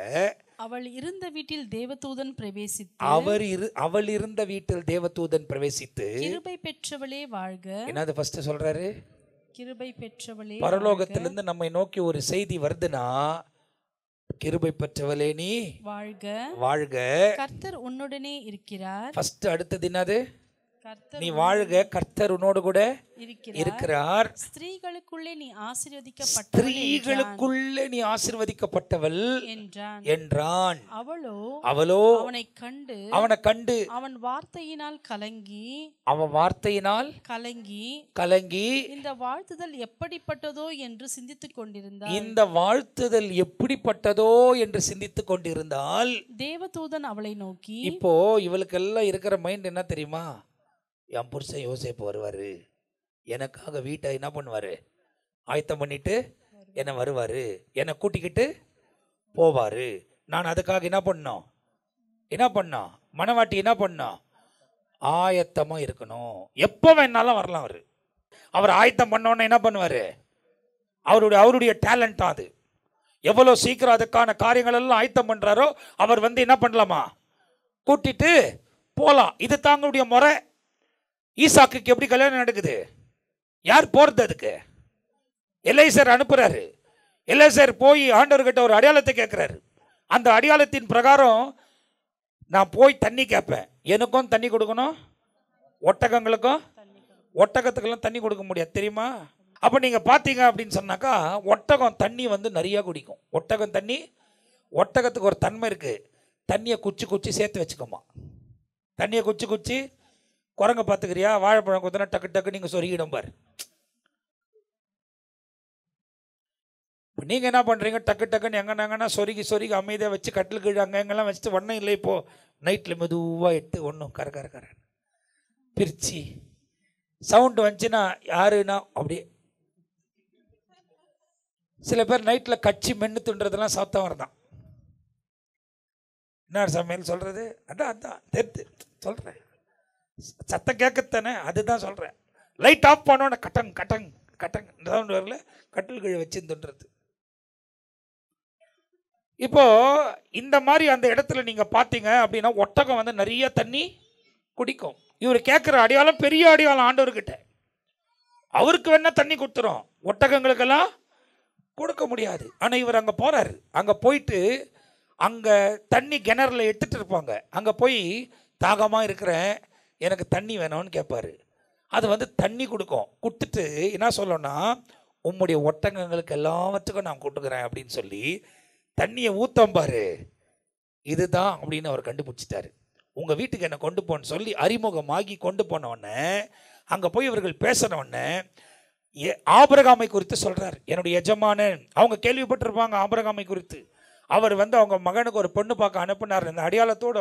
அவள் இருந்த வீட்டில் தேவதூதன் பிரவேசித்து, அவள் இருந்த வீட்டில் தேவதூதன் பிரவேசித்து, கிருபை பெற்றவளே வாழ்க. என்னது ஃபர்ஸ்ட் சொல்றாரு? கிருபை பெற்றவளே. பரலோகத்திலிருந்து நம்மை நோக்கி ஒரு செய்தி வருதுன்னா, கிருபை பெற்றவளே நீ வாழ்க, வாழ்க, கர்த்தர் உன்னுடனே இருக்கிறார். ஃபர்ஸ்ட் அடுத்தது என்னது? நீ வாழ்க, கர்த்தர் உன்னோடு கூட இருக்கிறார். ஸ்திரீகளுக்குள்ளே நீ ஆசீர்வதிக்கப்பட்டவள் என்றான். அவளோ அவனை கண்டு அவன் வார்த்தையினால் கலங்கி இந்த வாழ்த்துதல் எப்படிப்பட்டதோ என்று சிந்தித்துக் கொண்டிருந்தாள். தேவதூதன் அவளை நோக்கி, இப்போ இவளுக்கெல்லாம் இருக்கிற மைண்ட் என்ன தெரியுமா? என் புருஷன் யோசேப்பு வருவார், எனக்காக வீட்டை என்ன பண்ணுவார், ஆயத்தம் பண்ணிட்டு என்னை வருவார், என்னை கூட்டிக்கிட்டு போவார். நான் அதுக்காக என்ன பண்ணோம் மனவாட்டி என்ன பண்ணோம், ஆயத்தமாக இருக்கணும். எப்போ வேணாலும் வரலாம். அவர் ஆயத்தம் பண்ணோன்னு என்ன பண்ணுவார், அவருடைய டேலண்ட் அது. எவ்வளோ சீக்கிரம் அதுக்கான காரியங்கள் எல்லாம் ஆயத்தம் பண்ணுறாரோ அவர் வந்து என்ன பண்ணலாமா, கூட்டிட்டு போகலாம். இது தாங்களுடைய முறை. ஈசாக்குக்கு எப்படி கல்யாணம் நடக்குது? யார் போறது? அதுக்கு எலியாசர் அனுப்புறாரு. எலியாசர் போய் ஆண்டவர்கிட்ட ஒரு அடையாளத்தை கேட்கிறாரு. அந்த அடையாளத்தின் பிரகாரம் நான் போய் தண்ணி கேட்பேன், எனக்கும் தண்ணி கொடுக்கணும், ஒட்டகத்துக்கெல்லாம் தண்ணி கொடுக்க முடியாது தெரியுமா? அப்போ நீங்கள் பார்த்தீங்க அப்படின்னு சொன்னாக்கா, ஒட்டகம் தண்ணி வந்து நிறையா குடிக்கும். ஒட்டகத்துக்கு ஒரு தன்மை இருக்குது, தண்ணியை குச்சி சேர்த்து வச்சுக்கோமா. தண்ணியை குச்சி குரங்க பார்த்துக்கிறியா, வாழைப்பழம் கொத்தனா டக்கு நீங்கள் சொருகிடும் பாரு. நீங்கள் என்ன பண்ணுறீங்க, டக்குன்னு எங்கன்னா சொருகி அமைதியாக வச்சு கட்டில் கீழே அங்கெல்லாம் வச்சுட்டு ஒன்றும் இல்லை. இப்போது நைட்டில் மெதுவாக எடுத்து ஒன்றும் கர பிரித்து சவுண்டு வந்துச்சுன்னா யாருன்னா அப்படியே. சில பேர் நைட்டில் கட்சி மென்று துன்றதெல்லாம் சத்தம் வரதான். என்ன சமையல் சொல்கிறது? அதான் தெரித்து சொல்கிறேன், சத்தம் கேட்கத்தானே, அதுதான் சொல்கிறேன். லைட் ஆஃப் பண்ணோன்னே கட்டங் சவுண்டு வரல, கட்டில் கீழே வச்சு துன்றது. இப்போ இந்த மாதிரி அந்த இடத்துல நீங்க பார்த்தீங்க அப்படின்னா ஒட்டகம் வந்து நிறைய தண்ணி குடிக்கும். இவர் கேட்குற அடையாளம் பெரிய அடையாளம் ஆண்டவர்கிட்ட. அவருக்கு வேணா தண்ணி கொடுத்துரும், ஒட்டகங்களுக்கெல்லாம் கொடுக்க முடியாது. ஆனால் இவர் அங்கே போறாரு. அங்கே போயிட்டு அங்கே தண்ணி கிணறுல எடுத்துட்டு இருப்பாங்க. அங்கே போய் தாகமாக இருக்கிறேன், எனக்கு தண்ணி வேணும்னு கேட்பாரு. அது வந்து தண்ணி கொடுக்கும். கொடுத்துட்டு என்ன சொல்லணும்னா, உம்முடைய ஒட்டகங்களுக்கு எல்லாவற்றுக்கும் நான் கொடுக்குறேன் அப்படின்னு சொல்லி தண்ணியை ஊத்தம்பாரு. இதுதான் அப்படின்னு அவர் கண்டுபிடிச்சிட்டாரு. உங்கள் வீட்டுக்கு என்னை கொண்டு போன்னு சொல்லி அறிமுகமாகி கொண்டு போனவுடனே அங்கே போய் இவர்கள் பேசினவுடனே ஆபிரகாமை குறித்து சொல்கிறார். என்னுடைய எஜமானன், அவங்க கேள்விப்பட்டிருப்பாங்க ஆபிரகாமை குறித்து. அவர் வந்து அவங்க மகனுக்கு ஒரு பொண்ணு பார்க்க அனுப்புனார். இந்த அடையாளத்தோடு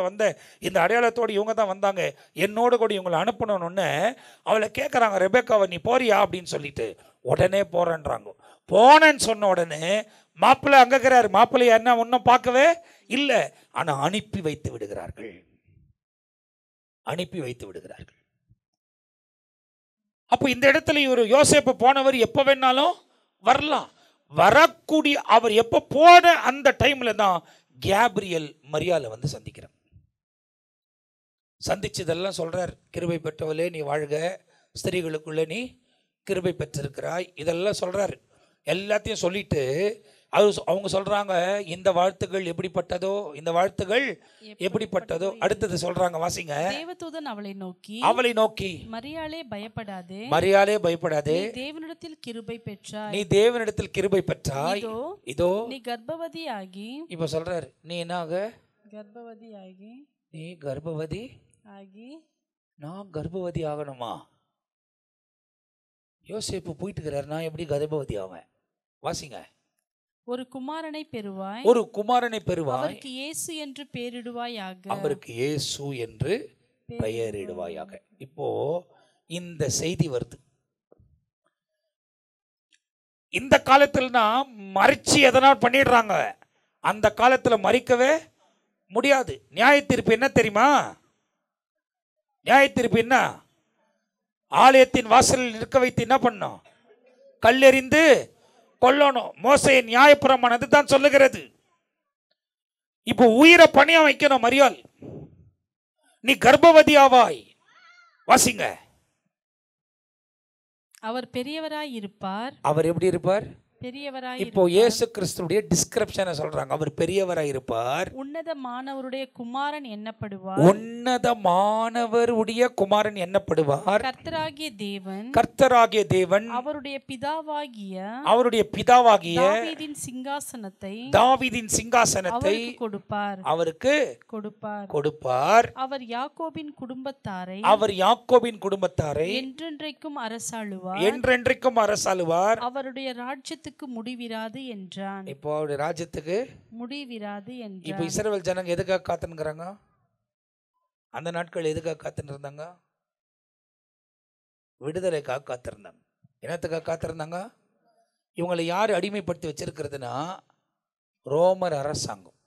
இந்த அடையாளத்தோடு இவங்க தான் வந்தாங்க, என்னோடு கூட இவங்களை அனுப்பணுன்னு அவளை கேட்குறாங்க, ரெபேக்காவை நீ போறியா அப்படின்னு சொல்லிட்டு. உடனே போகிறேன்றாங்க. போனேன்னு சொன்ன உடனே மாப்பிள்ளை அங்கே இருக்கிறார். மாப்பிள்ளைய என்ன ஒன்றும் பார்க்கவே இல்லை, ஆனால் அனுப்பி வைத்து விடுகிறார்கள். அப்போ இந்த இடத்துல இவர் யோசேப்பு போனவர் எப்போ வேணாலும் வரலாம். வரக்கூடிய அவர் எப்போ போன அந்த டைம்ல தான் கேப்ரியல் மரியாதை வந்து சந்திக்கிறார். சந்திச்சதெல்லாம் சொல்றார். கிருபை பெற்றவளே நீ வாழ்க, ஸ்திரீகளுக்குள்ள நீ கிருபை பெற்றிருக்கிறாய், இதெல்லாம் சொல்றாரு. எல்லாத்தையும் சொல்லிட்டு அவங்க சொல்றாங்க, இந்த வாழ்த்துகள் எப்படிப்பட்டதோ, இந்த வாழ்த்துகள் எப்படிப்பட்டதோ. அடுத்தது சொல்றாங்க, வாசிங்க. தேவதூதன் அவளை நோக்கி மரியாளே பயப்படாதே, தேவனிடத்தில் கிருபை பெற்றாய், இதோ நீ கர்ப்பவதியாகி. இப்ப சொல்றாரு, நீ என்ன கர்ப்பவதி ஆகி நான் கர்ப்பவதி ஆகணுமா? யோசேப்பு போயிட்டு இருக்கிறார், நான் எப்படி கர்ப்பவதி ஆவேன்? வாசிங்க. ஒரு குமாரனை பெறுவாய், அவருக்கு இயேசு என்று பெயரிடுவாயாக. இப்போ இந்த செய்தி வருது. இந்த காலத்துல மறைச்சு எதனால் பண்ணிடுறாங்க, அந்த காலத்துல மறிக்கவே முடியாது. நியாய தீர்ப்பு என்ன தெரியுமா? நியாய தீர்ப்பு என்ன? ஆலயத்தின் வாசலில் நிற்க வைத்து என்ன பண்ணோம்? கல்லெறிந்து கொல்லணும். மோசேயின் நியாயப்பிரமாணம் அதுதான் சொல்லுகிறது. இப்போ உயிரை பணியா வைக்கணும். மரியாள், நீ கர்ப்பவதி ஆவாய். வாசிங்க. அவர் பெரியவராய் இருப்பார். அவர் எப்படி இருப்பார்? பெரியவராய். இப்போ இயேசு கிறிஸ்துவுடைய டிஸ்கிரிப்ஷனை சொல்றாங்க. அவர் பெரியவராய் இருப்பார், உன்னதமானவருடைய குமாரன் எண்ணப்படுவார், கர்த்தராகிய தேவன் அவருடைய பிதாவாகிய தாவீதின் சிங்காசனத்தை அவருக்கு கொடுப்பார். அவர் யாக்கோபின் குடும்பத்தாரை என்றென்றைக்கும் அரசாளுவார். அவருடைய ராஜ்யத்துக்கு முடிவிராது என்றான். இப்போ அவருடைய ராஜ்யத்துக்கு முடிவிராது என்றான். இப்போ இஸ்ரவேல் ஜனங்க எதுக்காக காத்துன்னுறாங்க? அந்த நாட்கள் எதுக்காக காத்துன்னு இருந்தாங்க? விடுதலைக்காக காத்திருந்தாங்க. என்னத்துக்காக காத்திருந்தாங்க? இவங்களை யார் அடிமைப்படுத்தி வச்சிருக்கிறதுனா, ரோமர் அரசாங்கம்,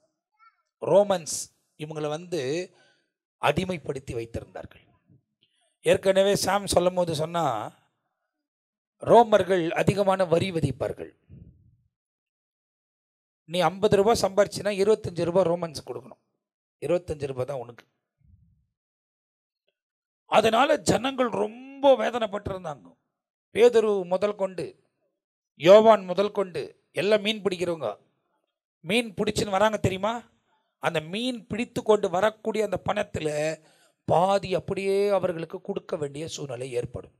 ரோமன்ஸ் இவங்களை வந்து அடிமைப்படுத்தி வைத்திருந்தார்கள். ஏற்கனவே சாம் சொல்லும் போது சொன்னா, ரோமர்கள் அதிகமான வரி விதிப்பார்கள். நீ 50 ரூபாய் சம்பாரிச்சினா 25 ரூபாய் ரோமன்ஸ் கொடுக்கணும், 25 ரூபாய் தான் உனக்கு. அதனால ஜனங்கள் ரொம்ப வேதனைப்பட்டிருந்தாங்க. பேதுரு முதல் கொண்டு யோவான் முதல் கொண்டு எல்லாம் மீன் பிடிக்கிறவங்க மீன் பிடிச்சுன்னு வராங்க தெரியுமா? அந்த மீன் பிடித்து கொண்டு வரக்கூடிய அந்த பணத்தில் பாதி அப்படியே அவர்களுக்கு கொடுக்க வேண்டிய சூழ்நிலை ஏற்படும்.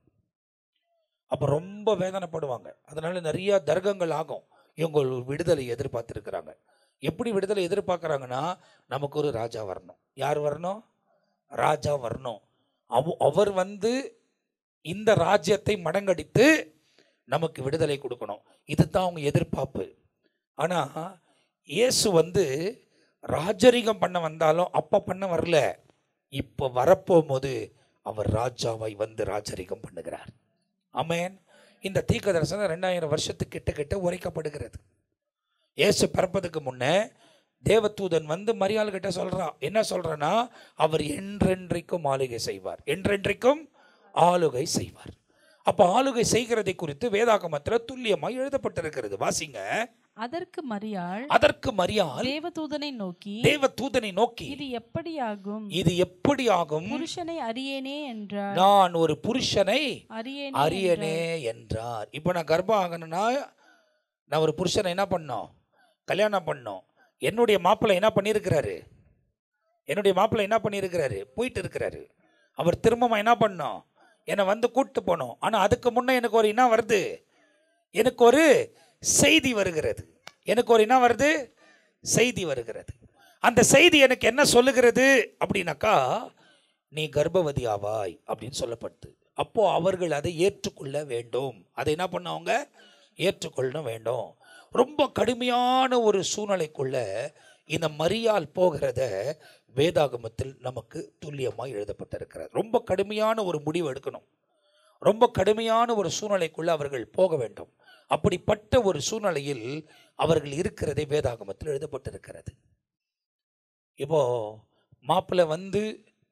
அப்போ ரொம்ப வேதனைப்படுவாங்க. அதனால நிறைய தர்க்கங்கள் ஆகும். இவங்க விடுதலை எதிர்பார்த்துருக்கிறாங்க. எப்படி விடுதலை எதிர்பார்க்குறாங்கன்னா, நமக்கு ஒரு ராஜா வரணும். யார் வரணும்? ராஜா வரணும். அவர் வந்து இந்த ராஜ்யத்தை மடங்கடித்து நமக்கு விடுதலை கொடுக்கணும். இதுதான் அவங்க எதிர்பார்ப்பு. ஆனால் இயேசு வந்து ராஜரிகம் பண்ண வந்தாலும் அப்போ பண்ண வரல. இப்போ வரப்போகும்போது அவர் ராஜாவாய் வந்து ராஜரிகம் பண்ணுகிறார். ஆமென். இந்த தீர்க்க தரிசனம் 2000 வருஷத்துக்கு கிட்ட உரைக்கப்படுகிறது. இயேசு பிறப்பதுக்கு முன்னே தேவதூதன் வந்து மரியாள் கிட்ட சொல்றான். என்ன சொல்றனா, அவர் என்றென்றைக்கும் ஆளுகை செய்வார், என்றென்றைக்கும் ஆளுகை செய்வார். அப்போ ஆளுகை செய்கிறதை குறித்து வேதாகமத்தில் துல்லியமாய் எழுதப்பட்டிருக்கிறது. வாசிங்க. அதற்கு மரியாள் தேவதூதனை நோக்கி இது எப்படி ஆகும் புருஷனை அறியேனே என்றார். நான் ஒரு புருஷனை அறியேனே என்றார். இப்போ நான் கர்ப்பம் ஆகணும்னா நான் ஒரு புருஷனை என்ன பண்ணோம்? கல்யாணம் பண்ணோம். என்னுடைய மாப்பிள்ளை என்ன பண்ணியிருக்கிறாரு? போயிட்டு இருக்கிறாரு. அவர் திரும்பவும் என்ன பண்ணோம்? என்னை வந்து கூப்பிட்டு போனோம். ஆனால் அதுக்கு முன்னே எனக்கு ஒரு என்ன வருது? எனக்கு ஒரு செய்தி வருகிறது. செய்தி வருகிறது. அந்த செய்தி எனக்கு என்ன சொல்லுகிறது அப்படின்னாக்கா, நீ கர்ப்பவதி ஆவாய் அப்படின்னு சொல்லப்பட்டு, அப்போ அவர்கள் அதை ஏற்றுக்கொள்ள வேண்டும். அதை என்ன பண்ணவங்க? ஏற்றுக்கொள்ள வேண்டும். ரொம்ப கடுமையான ஒரு சூழ்நிலைக்குள்ள இந்த மரியாள் போகிறத வேதாகமத்தில் நமக்கு துல்லியமாக எழுதப்பட்டிருக்கிறது. ரொம்ப கடுமையான ஒரு முடிவு எடுக்கணும். ரொம்ப கடுமையான ஒரு சூழ்நிலைக்குள்ள அவர்கள் போக வேண்டும். அப்படிப்பட்ட ஒரு சூழ்நிலையில் அவர்கள் இருக்கிறதை வேதாகமத்தில் எழுதப்பட்டிருக்கிறது. இப்போ மாப்பிள்ளை வந்து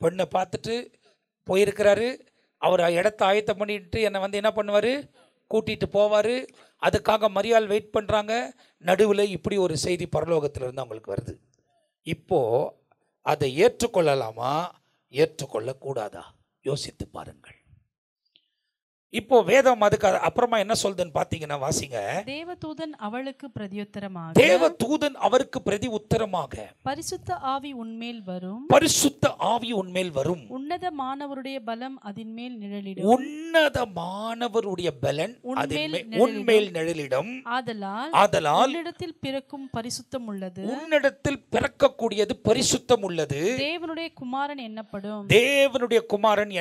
பெண்ணை பார்த்துட்டு போயிருக்கிறாரு. அவர் இடத்த ஆயத்தம் பண்ணிட்டு என்னை வந்து என்ன பண்ணுவார்? கூட்டிகிட்டு போவார். அதுக்காக மரியாள் வெயிட் பண்ணுறாங்க. நடுவில் இப்படி ஒரு செய்தி பரலோகத்திலிருந்து அவங்களுக்கு வருது. இப்போது அதை ஏற்றுக்கொள்ளலாமா, ஏற்றுக்கொள்ளக்கூடாதா? யோசித்து பாருங்கள். இப்போ வேதம் அதுக்கு அப்புறமா என்ன சொல்லுதுன்னு பார்த்தீங்கன்னா, வாசிங்க. தேவதூதன் அவளுக்கு பிரதி உத்தரமாக பரிசுத்த ஆவி உன்மேல் வரும். உன்னதமானவருடைய பலம் அதின்மேல் நிழலிடும். உன்மேல் நிழலிடும். ஆதலால் உன்னிடத்தில் பிறக்கும் பரிசுத்தம் உள்ளது. உன்னிடத்தில் பிறக்கக்கூடியது பரிசுத்தம் உள்ளது. தேவனுடைய குமாரன்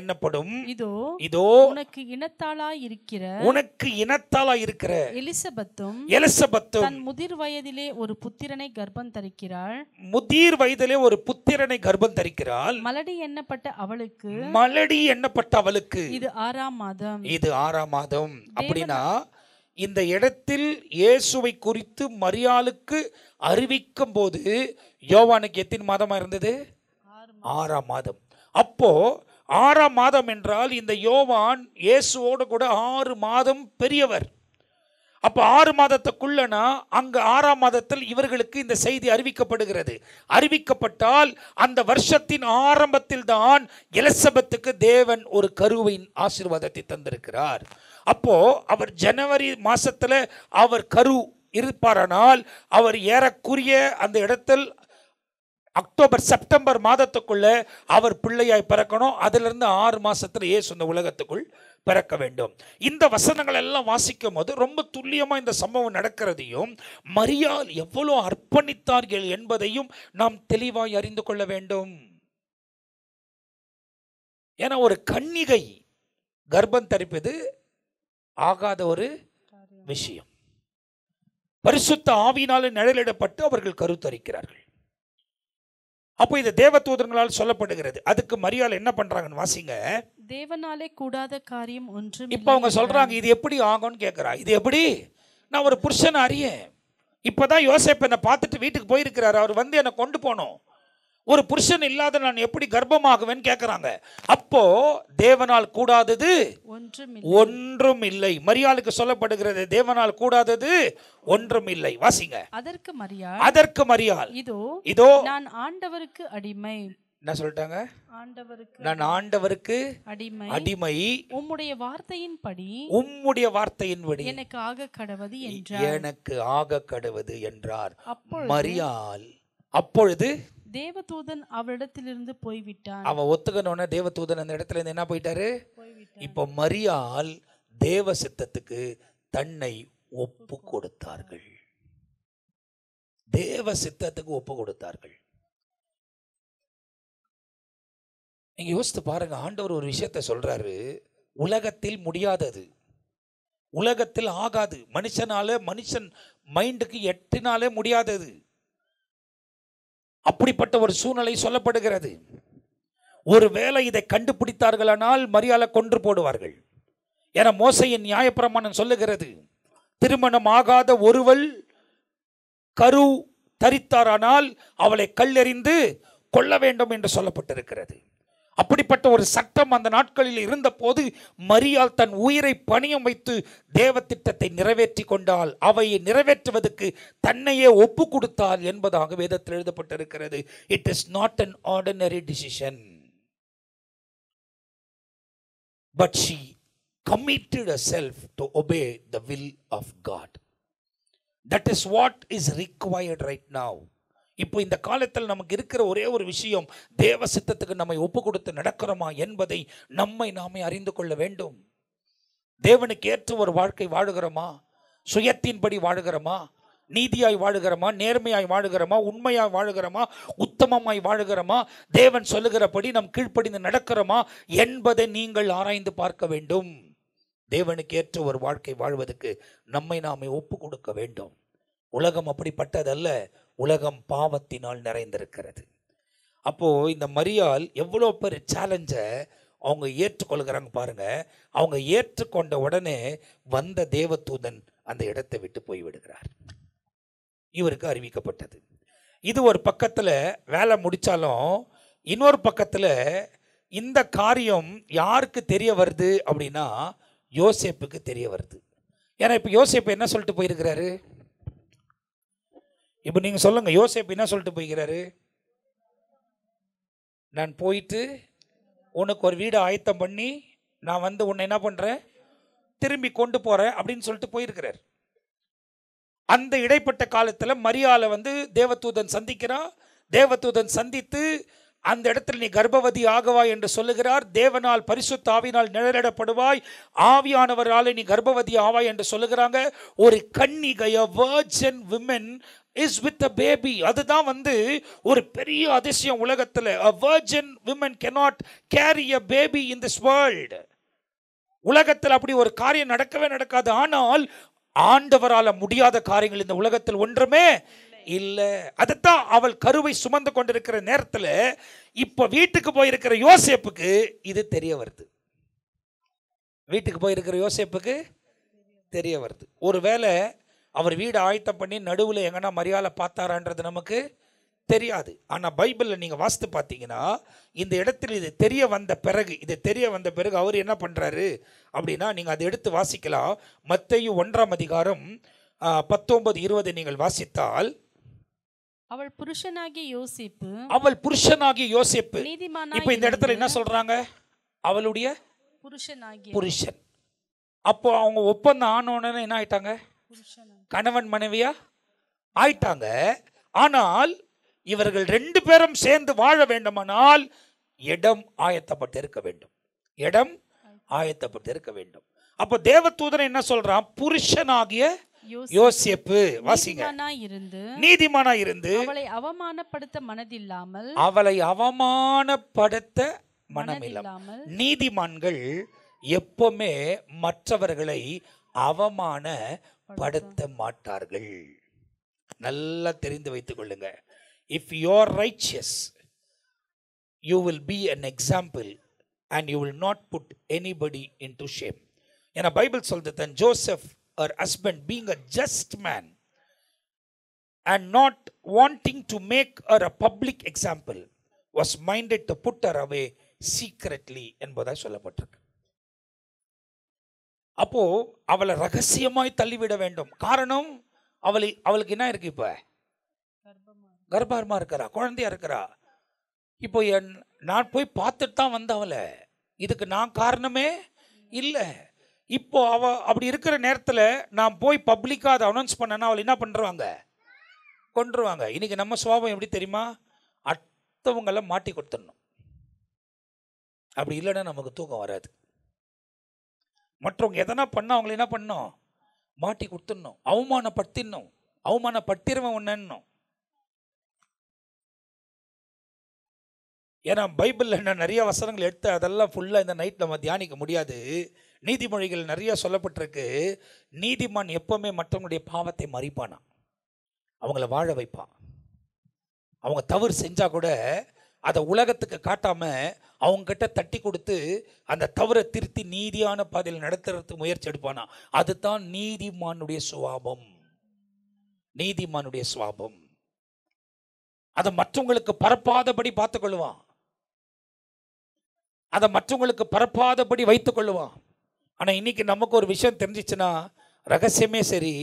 என்னப்படும். இதோ உனக்கு இனத்தாளாய் இருக்கிற எலிசபெத்தும் தன் முதிர் வயதிலே ஒரு புத்திரனை கர்ப்பம் தரிக்கிறாள். மலடி எண்ணப்பட்ட அவளுக்கு இது 6ஆம் மாதம். அப்படின்னா இந்த இடத்தில் இயேசுவை குறித்து மரியாளுக்கு அறிவிக்கும் போது யோவானுக்கு எத்தனை மாதமா இருந்தது? 6ஆம் மாதம். அப்போ 6ஆம் மாதம் என்றால் இந்த யோவான் இயேசுவோடு கூட 6 மாதம் பெரியவர். அப்போ 6 மாதத்துக்குள்ளனா அங்கு 6ஆம் மாதத்தில் இவர்களுக்கு இந்த செய்தி அறிவிக்கப்படுகிறது. அறிவிக்கப்பட்டால் அந்த வருஷத்தின் ஆரம்பத்தில் தான் எலிசபெத்துக்கு தேவன் ஒரு கருவின் ஆசீர்வாதத்தை தந்திருக்கிறார். அப்போ அவர் ஜனவரி மாசத்துல அவர் கரு இருப்பாரானால் அவர் ஏறக்குரிய அந்த இடத்தில் அக்டோபர் செப்டம்பர் மாதத்துக்குள்ள அவர் பிள்ளையாய் பிறக்கணும். அதிலிருந்து 6 மாசத்துல இயேசு இந்த உலகத்துக்குள் பிறக்க வேண்டும். இந்த வசனங்கள் எல்லாம் வாசிக்கும் போது ரொம்ப துல்லியமா இந்த சம்பவம் நடக்கிறதையும் மரியாள் எவ்வளவு அர்ப்பணித்தார்கள் என்பதையும் நாம் தெளிவாய் அறிந்து கொள்ள வேண்டும். ஏன்னா ஒரு கன்னிகை கர்ப்பம் தரிப்பது ஆகாத ஒரு விஷயம். பரிசுத்த ஆவியினாலே நிழலிடப்பட்டு அவர்கள் கருத்தரிக்கிறார்கள். அப்போ இது தேவதூதர்களால் சொல்லப்படுகிறது. அதுக்கு மரியாள் என்ன பண்றாங்கன்னு வாசிங்க. தேவனாலே கூடாத காரியம் ஒன்றும். இப்போ அவங்க சொல்றாங்க இது எப்படி ஆகும்னு கேட்கிறா. இது எப்படி? நான் ஒரு புருஷனை அறியேன். இப்பதான் யோசேப்பு என்னை பார்த்துட்டு வீட்டுக்கு போயிருக்கிறாரு. அவர் வந்து என்னை கொண்டு போனோம். ஒரு புருஷன் இல்லாத நான் எப்படி கர்ப்பமாகுவேன்னு கேட்கிறாங்க. அப்போ தேவனால் கூடாதது ஒன்றும் இல்லை. மரியாளுக்கு சொல்லப்படுகிறது தேவனால் கூடாதது ஒன்றும் இல்லை. வாசிங்க. அதற்கு மரியாள் இதோ நான் ஆண்டவருக்கு அடிமை. என்ன சொல்லிட்டாங்க? நான் ஆண்டவருக்கு அடிமை. உம்முடைய வார்த்தையின்படி எனக்கு ஆக கடவது என்றார். மரியாள் அப்பொழுது தேவதூதன் அவரிடத்திலிருந்து போய்விட்டான். அவன் ஒத்துக்கணும்னா தேவதூதன் அந்த இடத்துல இருந்து என்ன போயிட்டாரு? இப்போ மரியாள் தேவ சித்தத்துக்கு தன்னை ஒப்பு கொடுத்தார்கள். தேவ சித்தத்துக்கு ஒப்பு கொடுத்தார்கள். நீங்க யோசித்து பாருங்க. ஆண்டவர் ஒரு விஷயத்தை சொல்றாரு. உலகத்தில் முடியாதது, உலகத்தில் ஆகாது, மனுஷன் மைண்டுக்கு எட்டினாலே முடியாதது. அப்படிப்பட்ட ஒரு சூழ்நிலை சொல்லப்படுகிறது. ஒருவேளை இதை கண்டுபிடித்தார்களானால் மரியாளை கொன்று போடுவார்கள். என மோசையின் நியாயப்பிரமாணம் சொல்லுகிறது. திருமணம் ஆகாத ஒருவள் கரு தரித்தாரானால் அவளை கல்லெறிந்து கொல்ல வேண்டும் என்று சொல்லப்பட்டிருக்கிறது. அப்படிப்பட்ட ஒரு சட்டம் அந்த நாட்களில் இருந்த போது மரியாள் தன் உயிரை பணியம் வைத்து தேவ திட்டத்தை நிறைவேற்றி கொண்டால், அவையை நிறைவேற்றுவதற்கு தன்னையே ஒப்பு கொடுத்தால் என்பதாக வேதத்தில் எழுதப்பட்டிருக்கிறது. It is not an ordinary decision, but she committed herself to obey the will of God. That is what is required right now. இப்போ இந்த காலத்தில் நமக்கு இருக்கிற ஒரே ஒரு விஷயம், தேவ சித்தத்துக்கு நம்மை ஒப்பு கொடுத்து நடக்கிறோமா என்பதை நம்மை நாமே அறிந்து கொள்ள வேண்டும். தேவனுக்கு ஏற்ற ஒரு வாழ்க்கை வாழுகிறோமா? சுயத்தின்படி வாழுகிறோமா? நீதியாய் வாழுகிறோமா? நேர்மையாய் வாழுகிறோமா? உண்மையாய் வாழுகிறோமா? உத்தமமாய் வாழுகிறோமா? தேவன் சொல்லுகிறபடி நம் கீழ்ப்படிந்து நடக்கிறோமா என்பதை நீங்கள் ஆராய்ந்து பார்க்க வேண்டும். தேவனுக்கு ஏற்ற ஒரு வாழ்க்கை வாழ்வதற்கு நம்மை நாமே ஒப்பு கொடுக்க வேண்டும். உலகம் அப்படிப்பட்டதல்ல, உலகம் பாவத்தினால் நிறைந்திருக்கிறது. அப்போ இந்த மரியாள் எவ்வளோ பெரிய சேலஞ்சை அவங்க ஏற்றுக்கொள்கிறாங்க பாருங்க. அவங்க ஏற்றுக்கொண்ட உடனே வந்த தேவதூதன் அந்த இடத்தை விட்டு போய்விடுகிறார். இவருக்கு அறிவிக்கப்பட்டது. இது ஒரு பக்கத்தில் வேலை முடித்தாலும், இன்னொரு பக்கத்தில் இந்த காரியம் யாருக்கு தெரிய வருது அப்படின்னா யோசேப்புக்கு தெரிய வருது. ஏன்னா இப்போ யோசேப்பு என்ன சொல்லிட்டு போயிருக்கிறாரு? இப்போ நீங்கள் சொல்லுங்க, யோசேப்பு என்ன சொல்லிட்டு போய்கிறாரு? நான் போயிட்டு உனக்கு ஒரு வீடு ஆயத்தம் பண்ணி நான் வந்து உன்னை என்ன பண்ணுறேன், திரும்பி கொண்டு போகிறேன் அப்படின்னு சொல்லிட்டு போயிருக்கிறார். அந்த இடைப்பட்ட காலத்தில் மரியாளை வந்து தேவதூதன் சந்திக்கிறான். தேவதூதன் சந்தித்து அந்த இடத்துல நீ கர்ப்பவதி ஆகவாய் என்று சொல்லுகிறார். தேவனால் பரிசுத்த ஆவியினால் நிழலிடப்படுவாய், ஆவியானவரால் நீ கர்ப்பவதி ஆவாய் என்று சொல்லுகிறாங்க. ஒரு கன்னிகை, a virgin woman is with a baby. அதுதான் வந்து ஒரு பெரிய அதிசயம் உலகத்தில். a virgin woman cannot carry a baby in this world. உலகத்தில் அப்படி ஒரு காரியம் நடக்கவே நடக்காது. ஆனால் ஆண்டவரால் முடியாத காரியங்கள் இந்த உலகத்தில் ஒன்றுமே இல்லை. அதுதான் அவள் கருவை சுமந்து கொண்டிருக்கிற நேரத்தில் இப்போ வீட்டுக்கு போயிருக்கிற யோசேப்புக்கு இது தெரிய வருது. வீட்டுக்கு போயிருக்கிற யோசேப்புக்கு தெரிய வருது. ஒருவேளை அவர் வீடு ஆயத்தம் பண்ணி நடுவில் எங்கன்னா மரியாதை பார்த்தாரான்றது நமக்கு தெரியாது. ஆனால் பைபிளில் நீங்கள் வாசித்து பார்த்தீங்கன்னா இந்த இடத்துல இது தெரிய வந்த பிறகு அவர் என்ன பண்ணுறாரு அப்படின்னா, நீங்கள் அதை எடுத்து வாசிக்கலாம். மத்தேயு 1ஆம் அதிகாரம் 19-20 நீங்கள் வாசித்தால், அவள் புருஷனாகிய யோசேப்பு. இப்போ இந்த இடத்துல என்ன சொல்றாங்க? அவளுடைய புருஷன். அப்போ அவங்க ஒப்பந்தம் ஆனோன்னு என்ன ஆயிட்டாங்க? கணவன் மனைவியா ஆயிட்டாங்க. ஆனால் இவர்கள் 2 பேரும் சேர்ந்து வாழ வேண்டுமானால் இடம் ஆயத்தப்பட்டு இருக்க வேண்டும். அப்போ தேவதூதன் என்ன சொல்றான்? புருஷனாகிய யோசேப்பு, வாசிங்க, நீதிமானாய் இருந்து அவளை அவமானப்படுத்த மனமில்லாமல். நீதிமான்கள் எப்பவுமே மற்றவர்களை அவமானப்படுத்த மாட்டார்கள். நல்லா தெரிந்து வைத்துக் கொள்ளுங்க. If you are righteous, you will be an example and you will not put anybody into shame. ஏன்னா பைபிள் சொல்றது, தன் Joseph her husband being a just man and not wanting to make her a public example was minded to put her away secretly என்பதாக சொல்லப்பட்டிருக்கு. அப்போ அவளை ரகசியமாய் தள்ளிவிட வேண்டும். காரணம் அவளுக்கு என்ன இருக்கு? இப்ப கர்ப்பமா இருக்கிறா, குழந்தையா இருக்கிறா. இப்போ நான் போய் பார்த்துட்டு தான் வந்த அவளை, இதுக்கு நான் காரணமே இல்லை. இப்போ அவ அப்படி இருக்கிற நேரத்தில் நான் போய் பப்ளிக்காக அதை அனௌன்ஸ் பண்ணனா அவள் என்ன பண்ணுறாங்க? கொண்டுருவாங்க. இன்னைக்கு நம்ம சுபாவம் எப்படி தெரியுமா? அடுத்தவங்களை மாட்டி கொடுத்துடணும். அப்படி இல்லைன்னா நமக்கு தூக்கம் வராது. மற்றவங்க எதனா பண்ண அவங்களை என்ன பண்ணணும்? மாட்டி கொடுத்துடணும், அவமானப்படுத்திடுவேன் ஒன்னும். ஏன்னா பைபிளில் நான் நிறைய வசனங்கள் எடுத்து அதெல்லாம் ஃபுல்லாக இந்த நைட் நம்ம தியானிக்க முடியாது. நீதிமொழிகள் நிறைய சொல்லப்பட்டிருக்கு. நீதிமான் எப்பவுமே மற்றவங்களுடைய பாவத்தை மறிப்பானா, அவங்கள வாழ வைப்பான். அவங்க தவறு செஞ்சா கூட அதை உலகத்துக்கு காட்டாம அவங்ககிட்ட தட்டி கொடுத்து அந்த தவறை திருத்தி நீதியான பாதையில் நடத்துறதுக்கு முயற்சி எடுப்பானா. அதுதான் நீதிமானுடைய சுவாபம். அதை மற்றவங்களுக்கு பரப்பாதபடி பார்த்துக் கொள்வான். அதை மற்றவங்களுக்கு பரப்பாதபடி வைத்துக் கொள்ளுவான். ஆனால் இன்னைக்கு நமக்கு ஒரு விஷயம் தெரிஞ்சிச்சுன்னா, ரகசியமே சரி,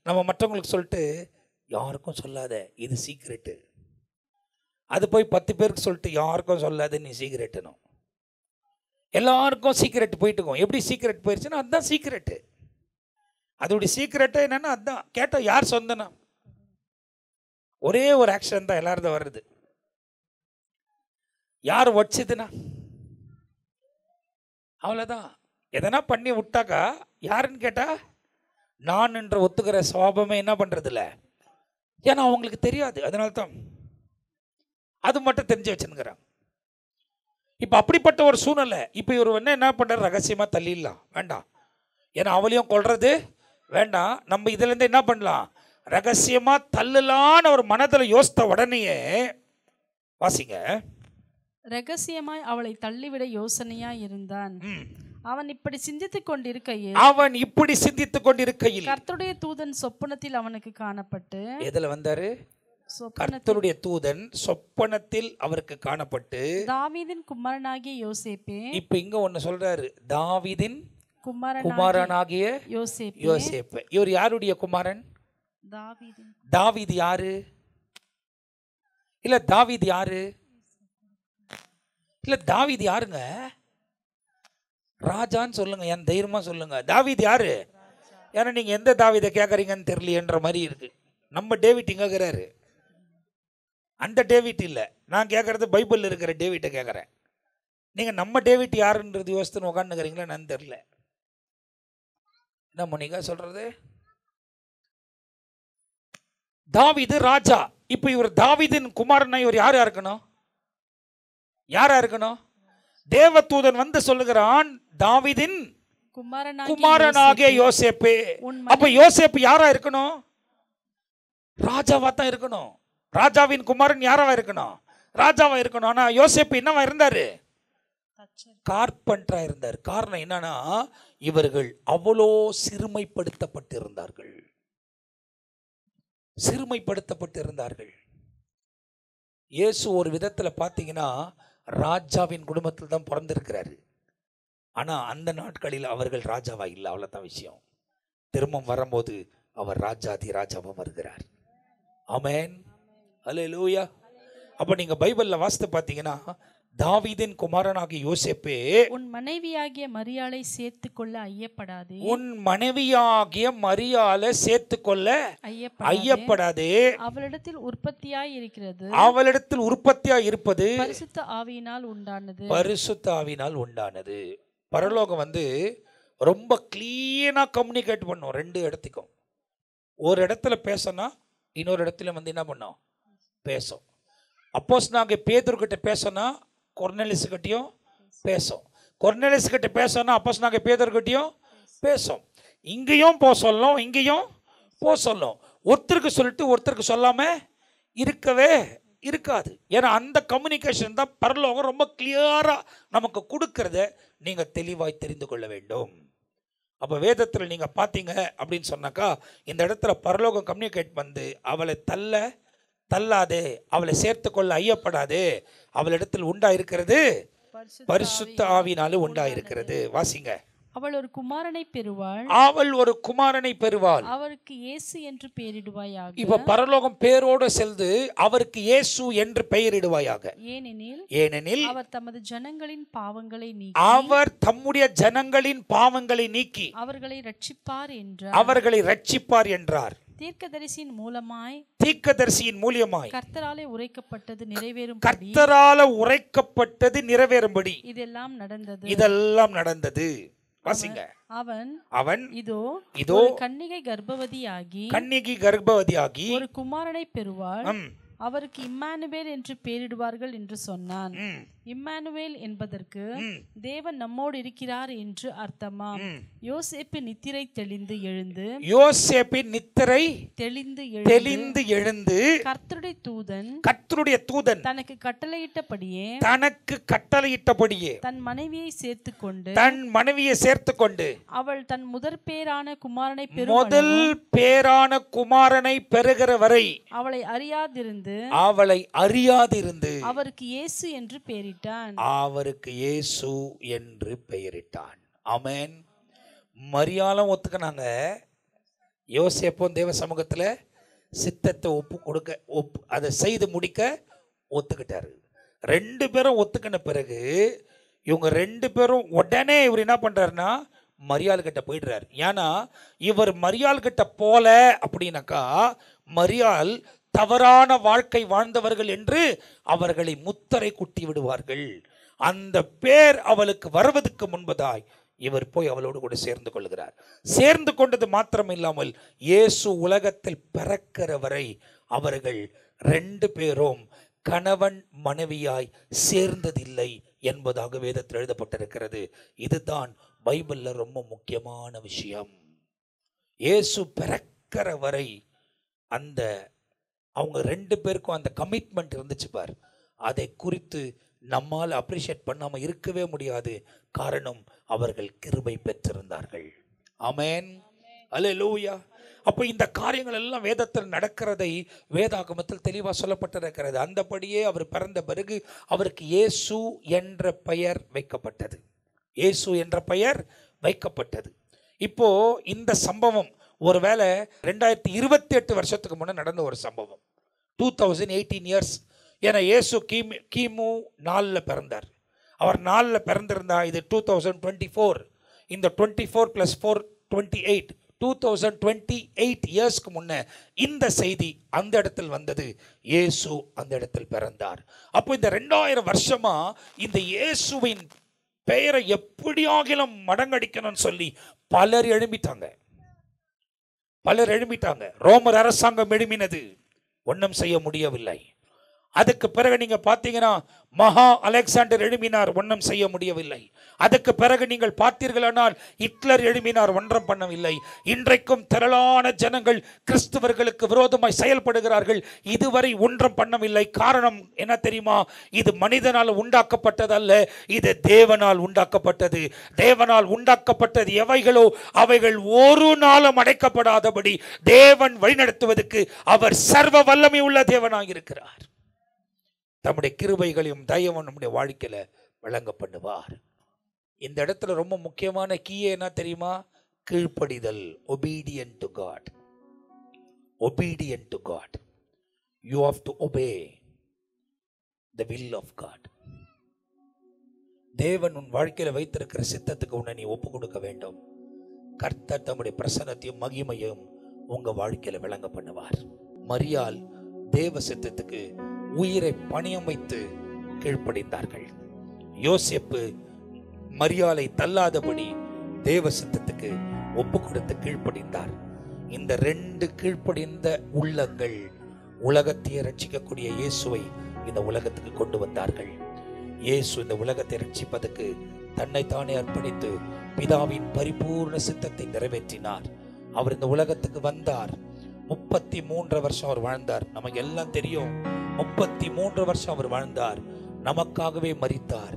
நம்ம மற்றவங்களுக்கு சொல்லிட்டு யாருக்கும் சொல்லாத, இது சீக்ரெட்டு. அது போய் 10 பேருக்கு சொல்லிட்டு யாருக்கும் சொல்லாத, நீ சீக்ரெட்டுனும். எல்லாருக்கும் சீக்ரெட் போயிட்டுக்கும். எப்படி சீக்ரெட் போயிடுச்சுன்னா அதுதான் சீக்ரெட்டு. அதோடைய சீக்ரெட்டே என்னன்னா அதுதான். கேட்டால் யார் சொந்தனா? ஒரே ஒரு ஆக்ஷன் தான் எல்லாரும் வருது. யார் வச்சுதுன்னா அவ்வளோதான். எதனா பண்ணி விட்டாக்கா யாருன்னு கேட்டா நான் என்ற ஒத்துக்கிற சுவாபமே என்ன பண்ணுறதில்ல. ஏன்னா அவங்களுக்கு தெரியாது. அதனால தான் அது மட்டும் தெரிஞ்சு வச்சுருக்கிறாங்க. இப்போ அப்படிப்பட்ட ஒரு சூழ்நிலை. இப்போ இவர் என்ன பண்ணுறாரு, ரகசியமாக தள்ளிடலாம், வேண்டாம். ஏன்னா அவளையும் கொள்வது வேண்டாம். நம்ம இதுலேருந்து என்ன பண்ணலாம், ரகசியமாக தள்ளலான்னு ஒரு மனதில் யோசித்த உடனேயே வாசிங்க. ரகசியமாய் அவளை தள்ளிவிட யோசனையாய் இருந்தான். அவன் இப்படி சிந்தித்துக் கொண்டிருக்கையில் கர்த்தருடைய தூதன் சொப்பனத்தில் அவனுக்கு காணப்பட்டு. எதுல வந்தாரு? கர்த்தருடைய தூதன் சொப்பனத்தில் அவருக்கு காணப்பட்டு, தாவீதின் குமாரனாகிய யோசேப்பே. இப்ப இங்க ஒன்னு சொல்றாரு, தாவீதின் குமாரனாகிய யோசேப்பு. இவர் யாருடைய குமாரன்? தாவீது யாரு? இல்ல தாவீது யாரு? இல்ல தாவீது யாருங்க? ராஜான்னு சொல்லுங்க, என் தைரியமா சொல்லுங்க. தாவீது யாரு? ஏன்னா நீங்க எந்த தாவீதை கேட்கறீங்கன்னு தெரியலன்ற மாதிரி இருக்கு. நம்ம டேவிட் இங்க இருக்கிறாரு, அந்த டேவிட் இல்லை. நான் கேட்கறது பைபிளில் இருக்கிற டேவிட்டை கேட்குறேன். நீங்கள் நம்ம டேவிட் யாருன்றது யோசித்துன்னு உட்காந்துக்கிறீங்களா என்னன்னு தெரியல. என்ன மணிக்கா சொல்றது? தாவீது ராஜா. இப்போ இவர் தாவீதின் குமாரனா இவர் யாரா இருக்கணும்? யாரா இருக்கணும்? தேவதூதன் வந்து சொல்லுகிறான், தாவீதின் குமாரனாகிய யோசேப்பு. அப்ப யோசேப்பு யாரா இருக்கணும்? ராஜாவா தான் இருக்கணும். ராஜாவின் குமாரன் யாராவா இருக்கணும்? ராஜாவா இருக்கணும். ஆனா யோசேப்பு என்னவா இருந்தாரு? கார்பெண்டரா இருந்தார். காரணம் என்னன்னா, இவர்கள் அவ்வளோ சிறுமைப்படுத்தப்பட்டிருந்தார்கள். இயேசு ஒரு விதத்துல பாத்தீங்கன்னா ராஜாவின் குடும்பத்தில் தான் பிறந்திருக்கிறாரு. ஆனா அந்த நாட்களில் அவர்கள் ராஜாவா இல்லை, அவ்வளவுதான் விஷயம். திரும்பவும் வரும்போது அவர் ராஜாதி ராஜாவா வருகிறார். ஆமென், அல்லேலூயா. அப்ப நீங்க பைபிள்ல வாசித்து பாத்தீங்கன்னா, தாவீதின் குமாரனாகிய யோசேப்பே, உன் மனைவியாகிய மரியாளை சேர்த்துக்கொள்ள ஐயப்படாதே. உன் மனைவியாகிய மரியாளை சேர்த்துக்கொள்ள ஐயப்படாதே. அவளிடத்தில் உற்பத்தியாய் இருப்பது பரிசுத்த ஆவியினால் உண்டானது. பரலோகம் வந்து ரொம்ப கிளீனா கம்யூனிகேட் பண்ணும் ரெண்டு இடத்துக்கும். ஒரு இடத்துல பேசணும், இன்னொரு இடத்துல வந்து என்ன பண்ணோம், பேசும். அப்போஸ்தலனாகிய பேதுருக்கிட்ட பேசணும், கொர்நேலியுஸ்கிட்டயும் பேசும். கொர்நேலியுஸ்கிட்ட பேசணும், அப்போஸ்தலனாகிய பேதுருக்கிட்டயும் பேசும். இங்கேயும் போ சொல்லும், இங்கேயும் போ சொல்லும். ஒருத்தருக்கு சொல்லிட்டு ஒருத்தருக்கு சொல்லாம இருக்கவே இருக்காது. ஏன்னா அந்த கம்யூனிகேஷன் தான் பரலோகம் ரொம்ப கிளியரா நமக்கு கொடுக்கறத நீங்க தெளிவாய் தெரிந்து கொள்ள வேண்டும். அப்போ வேதத்தில் நீங்கள் பார்த்தீங்க அப்படின்னு சொன்னாக்கா, இந்த இடத்துல பரலோகம் கம்யூனிகேட் வந்து, அவளை தள்ளாதே, அவளை சேர்த்து கொள்ள ஐயப்படாதே, அவளிடத்தில் உண்டாயிருக்கிறது பரிசுத்த ஆவியினாலே உண்டாயிருக்கிறது. வாசிங்க. அவள் ஒரு குமாரனை பெறுவாள், அவருக்கு இயேசு என்று பெயரிடுவாயாக. இப்ப பரலோகம் பேரோடு செல்து அவருக்கு இயேசு என்று பெயரிடுவாயாக. ஏனெனில் அவர் தமது ஜனங்களின் பாவங்களை நீக்கி அவர்களை ரட்சிப்பார் என்றார். தீர்க்கதரிசியின் மூலமாய் கர்த்தராலே உரைக்கப்பட்டது நிறைவேறும்படி இதெல்லாம் நடந்தது. வாசிங்க. அவன் இதோ கன்னிகை கர்ப்பவதியாகி ஒரு குமாரனை பெறுவாள், அவருக்கு இம்மானுவேல் என்று பெயரிடுவார்கள் என்று சொன்னான். இம்மானுவேல் என்பதற்கு தேவன் நம்மோடு இருக்கிறார் என்று அர்த்தமாம். யோசேப்பு நித்திரை தெளிந்து எழுந்து கர்த்தருடைய தூதன் தனக்கு கட்டளையிட்டபடியே தன் மனைவியை சேர்த்துக்கொண்டு அவள் தன் முதல் பேரான குமாரனை பெறுகிற வரை அவளை அறியாதிருந்து அவளை அறியாதிருந்து அவருக்கு இயேசு என்று பெயரிட்டான். அவருக்கு இயேசு என்று பெயரிட்டான். ஆமென். மரியாளும் ஒத்துக்கினாங்க. யோசேப்பும் தேவ சமூகத்துல சித்தத்தை ஒப்பு கொடுக்க அதை செய்து முடிக்க ஒத்துக்கிட்டாரு. ரெண்டு பேரும் ஒத்துக்கின பிறகு இவங்க ரெண்டு பேரும் உடனே இவர் என்ன பண்றாருன்னா மரியாள் கிட்ட போயிடுறாரு. ஏன்னா இவர் மரியாள் கிட்ட போல அப்படின்னாக்கா மரியாள் தவறான வாழ்க்கை வாழ்ந்தவர்கள் என்று அவர்களை முத்திரை குட்டி விடுவார்கள். அந்த பேர் அவளுக்கு வருவதற்கு முன்பதாய் இவர் போய் அவளோடு கூட சேர்ந்து கொள்கிறார். சேர்ந்து கொண்டது மாத்திரம் இல்லாமல் இயேசு உலகத்தில் பிறக்கிற வரை அவர்கள் ரெண்டு பேரும் கணவன் மனைவியாய் சேர்ந்ததில்லை என்பதாக வேதத்தில் எழுதப்பட்டிருக்கிறது. இதுதான் பைபிள்ல ரொம்ப முக்கியமான விஷயம். இயேசு பிறக்கிற வரை அந்த அவங்க ரெண்டு பேருக்கும் அந்த கமிட்மெண்ட் இருந்துச்சு பார். அதை குறித்து நம்மால் அப்ரிஷியேட் பண்ணாம இருக்கவே முடியாது. காரணம் அவர்கள் கிருபை பெற்றிருந்தார்கள். ஆமென், அல்லேலூயா. அப்போ இந்த காரியங்கள் எல்லாம் வேதத்தில் நடக்கிறதை வேதாகமத்தில் தெளிவாக சொல்லப்பட்டிருக்கிறது. அந்தபடியே அவர் பிறந்த பிறகு அவருக்கு இயேசு என்ற பெயர் வைக்கப்பட்டது. இயேசு என்ற பெயர் வைக்கப்பட்டது. இப்போ இந்த சம்பவம் ஒருவேளை 2028 வருஷத்துக்கு முன்னே நடந்த ஒரு சம்பவம். 2018 இயர்ஸ். ஏன்னா இயேசு கிமு 4 பிறந்தார். அவர் 4 பிறந்திருந்தா இது 2024. இந்த 24 + 4 28 2028 இயர்ஸ்க்கு முன்ன இந்த செய்தி அந்த இடத்தில் வந்தது. இயேசு அந்த இடத்தில் பிறந்தார். அப்போ இந்த 2000 வருஷமா இந்த இயேசுவின் பெயரை எப்படியாகிலும் மடங்கடிக்கணும்னு சொல்லி பலர் எழும்பிட்டாங்க. ரோமர் அரசாங்கம் எழுப்பினது, ஒன்றும் செய்ய முடியவில்லை. அதுக்கு பிறகு நீங்க பார்த்தீங்கன்னா மகா அலெக்சாண்டர் எழுப்பினார், ஒன்றும் செய்ய முடியவில்லை. அதுக்கு பிறகு நீங்கள் பார்த்தீர்களானால் ஹிட்லர் எழுப்பினார், ஒன்றும் பண்ணவில்லை. இன்றைக்கும் திரளான ஜனங்கள் கிறிஸ்தவர்களுக்கு விரோதமாய் செயல்படுகிறார்கள், இதுவரை ஒன்றும் பண்ணவில்லை. காரணம் என்ன தெரியுமா? இது மனிதனால் உண்டாக்கப்பட்டது அல்ல, இது தேவனால் உண்டாக்கப்பட்டது. தேவனால் உண்டாக்கப்பட்டது எவைகளோ அவைகள் ஒரு நாளும் அடைக்கப்படாதபடி தேவன் வழிநடத்துவதற்கு அவர் சர்வ வல்லமை உள்ள தேவனாக இருக்கிறார். தம்முடைய கிருபைகளையும் தயவும் நம்முடைய வாழ்க்கையில வழங்க பண்ணுவார். இந்த இடத்துல ரொம்ப முக்கியமான கீயே என்ன தெரியுமா? கீழ்ப்படிதல். obedient to God. obedient to God. You have to obey the will of God. தேவன் உன் வாழ்க்கையில வைத்திருக்கிற சித்தத்துக்கு உன்னை நீ ஒப்பு கொடுக்க வேண்டும். கர்த்தர் தம்முடைய பிரசன்னத்தையும் மகிமையும் உங்க வாழ்க்கையில விளங்க பண்ணுவார். மரியாள் தேவ சித்தத்துக்கு உயிரை பணியம் வைத்து கீழ்ப்படிந்தார்கள். யோசேப்பு மரியாளை தள்ளாதபடி தேவ சித்தத்துக்கு ஒப்பு கொடுத்து கீழ்ப்படிந்தார். இந்த ரெண்டு கீழ்ப்படிந்த உள்ளங்கள் உலகத்தை ரட்சிக்கக்கூடிய இயேசுவை இந்த உலகத்துக்கு கொண்டு வந்தார்கள். இயேசு இந்த உலகத்தை ரட்சிப்பதற்கு தன்னைத்தானே அர்ப்பணித்து பிதாவின் பரிபூர்ண சித்தத்தை நிறைவேற்றினார். அவர் இந்த உலகத்துக்கு வந்தார். 33 வருஷம் அவர் வாழ்ந்தார். நமக்கு எல்லாம் தெரியும். 33 வருஷம் அவர் வாழ்ந்தார். நமக்காகவே மரித்தார்,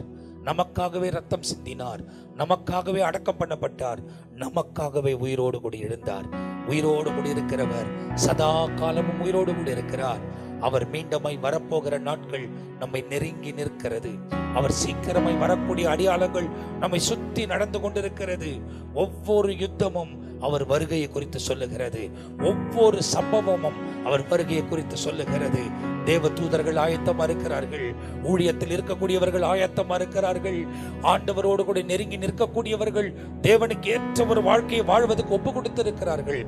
நமக்காகவே ரத்தம் சிந்தினார், நமக்காகவே அடக்கம் பண்ணப்பட்டார், நமக்காகவே உயிரோடு கூட எழுந்தார். உயிரோடு கூட இருக்கிறவர் சதா காலமும் உயிரோடு கூட இருக்கிறார். அவர் மீண்டுமாய் வரப்போகிற நாட்கள் நம்மை நெருங்கி நிற்கிறது. அவர் சீக்கிரமாய் வரக்கூடிய அடையாளங்கள் நம்மை சுற்றி நடந்து கொண்டிருக்கிறது. ஒவ்வொரு யுத்தமும் அவர் வருகையை குறித்து சொல்லுகிறது. ஒவ்வொரு சம்பவமும் அவர் வருகையை குறித்து சொல்லுகிறது. தேவ தூதர்கள் ஆயத்தமா இருக்கிறார்கள். ஊழியத்தில் இருக்கக்கூடியவர்கள் ஆயத்தமா இருக்கிறார்கள். ஆண்டவரோடு கூட நெருங்கி நிற்கக்கூடியவர்கள் தேவனுக்கு ஏற்ற ஒரு வாழ்க்கையை வாழ்வதற்கு ஒப்பு கொடுத்திருக்கிறார்கள்.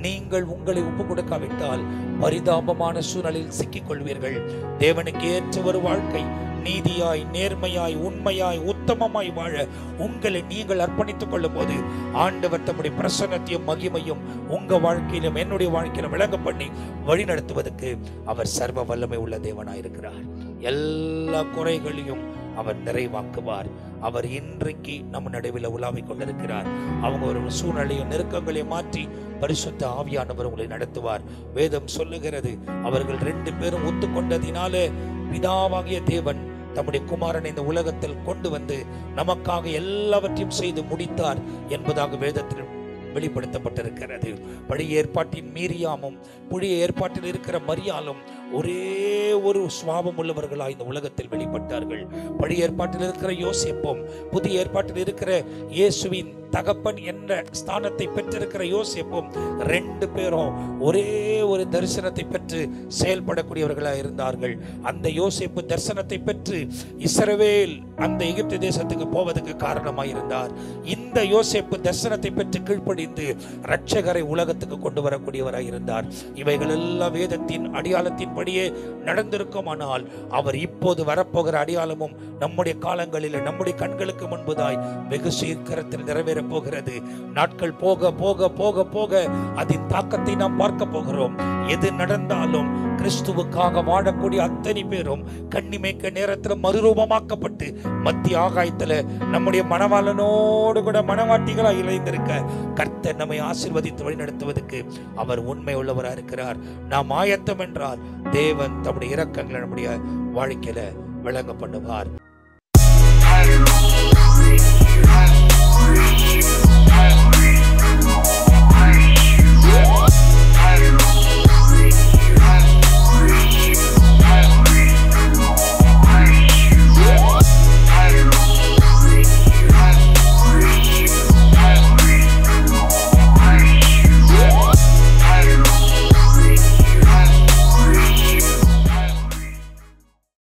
நீங்கள் உங்களை ஒப்பு கொடுக்காவிட்டால் பரிதாபமான சூழ்நிலையில் சிக்கிக் கொள்வீர்கள். தேவனுக்கு ஏற்ற ஒரு வாழ்க்கை நீதியாய், நேர்மையாய், உண்மையாய், உத்தமமாய் வாழ உங்களை நீங்கள் அர்ப்பணித்துக் கொள்ளும் போது ஆண்டவர் தம்முடைய பிரசன்னத்தையும் மகிமையும் உங்க வாழ்க்கையிலும் என்னுடைய வாழ்க்கையிலும் விளங்க பண்ணி வழி நடத்துவதற்கு அவர் சர்வ வல்லமை உள்ள தேவனாயிருக்கிறார். எல்லா குறைகளையும் அவர் நிறைவாக்குவார். அவர் இன்றைக்கு நம்ம நடுவில் உலாவிக் கொண்டிருக்கிறார். அவங்க ஒரு சூழ்நிலையும் நெருக்கங்களையும் மாற்றி பரிசுத்த ஆவியானவர் உங்களை நடத்துவார். வேதம் சொல்லுகிறது, அவர்கள் 2 பேரும் ஒத்துக்கொண்டதினாலே பிதாவாகிய தேவன் தம்முடைய குமாரனை இந்த உலகத்தில் கொண்டு வந்து நமக்காக எல்லாவற்றையும் செய்து முடித்தார் என்பதாக வேதத்தில் வெளிப்படுத்தப்பட்டிருக்கிறது. பழைய ஏற்பாட்டின் மீரியாமும் புதிய ஏற்பாட்டில் இருக்கிற மரியாளும் ஒரே ஒரு சுவாபம் உள்ளவர்களாய் இந்த உலகத்தில் வெளிப்பட்டார்கள். பழைய ஏற்பாட்டில் இருக்கிற யோசேப்பும் புதிய ஏற்பாட்டில் இருக்கிற இயேசுவின் தகப்பன் என்ற ஸ்தானத்தை பெற்றிருக்கிற யோசேப்பும் 2 பேரும் ஒரே ஒரு தரிசனத்தை பெற்று செயல்படக்கூடியவர்களாக இருந்தார்கள். அந்த யோசேப்பு தரிசனத்தை பெற்று இஸ்ரவேல் அந்த எகிப்து தேசத்துக்கு போவதற்கு காரணமாக இருந்தார். இந்த யோசேப்பு தரிசனத்தை பெற்று கீழ்ப்படிந்து இரட்சகரை உலகத்துக்கு கொண்டு வரக்கூடியவராக இருந்தார். இவைகள் எல்லாம் வேதத்தின் அடையாளத்தின் படியே நடந்திருக்குமானால் அவர் இப்போது வரப்போகிற அடையாளமும் நம்முடைய காலங்களில் நம்முடைய கண்களுக்கு முன்புதாய் வெகு சீக்கிரத்தில் நிறைவேற போகிறது. நாட்கள் போக போக போக போக அதன் தாக்கத்தை நாம் பார்க்க போகிறோம். எது நடந்தாலும் கிறிஸ்துவுக்காக வாழக்கூடிய அத்தனை பேரும் கண்ணிமைக்க நேரத்தில் மறுரூபமாக்கப்பட்டு மத்திய ஆகாயத்தில் நம்முடைய மணவாளனோடு கூட மணவாட்டிகளாக இணைந்திருக்க கர்த்தர் நம்மை ஆசீர்வதித்து வழிநடத்துவதற்கு அவர் உண்மை உள்ளவராக இருக்கிறார். நாம் ஆயத்தம் என்றால் தேவன் தம்முடைய இரக்கங்களை நம்முடைய வாழ்க்கையில விளங்க பண்ணுவார்.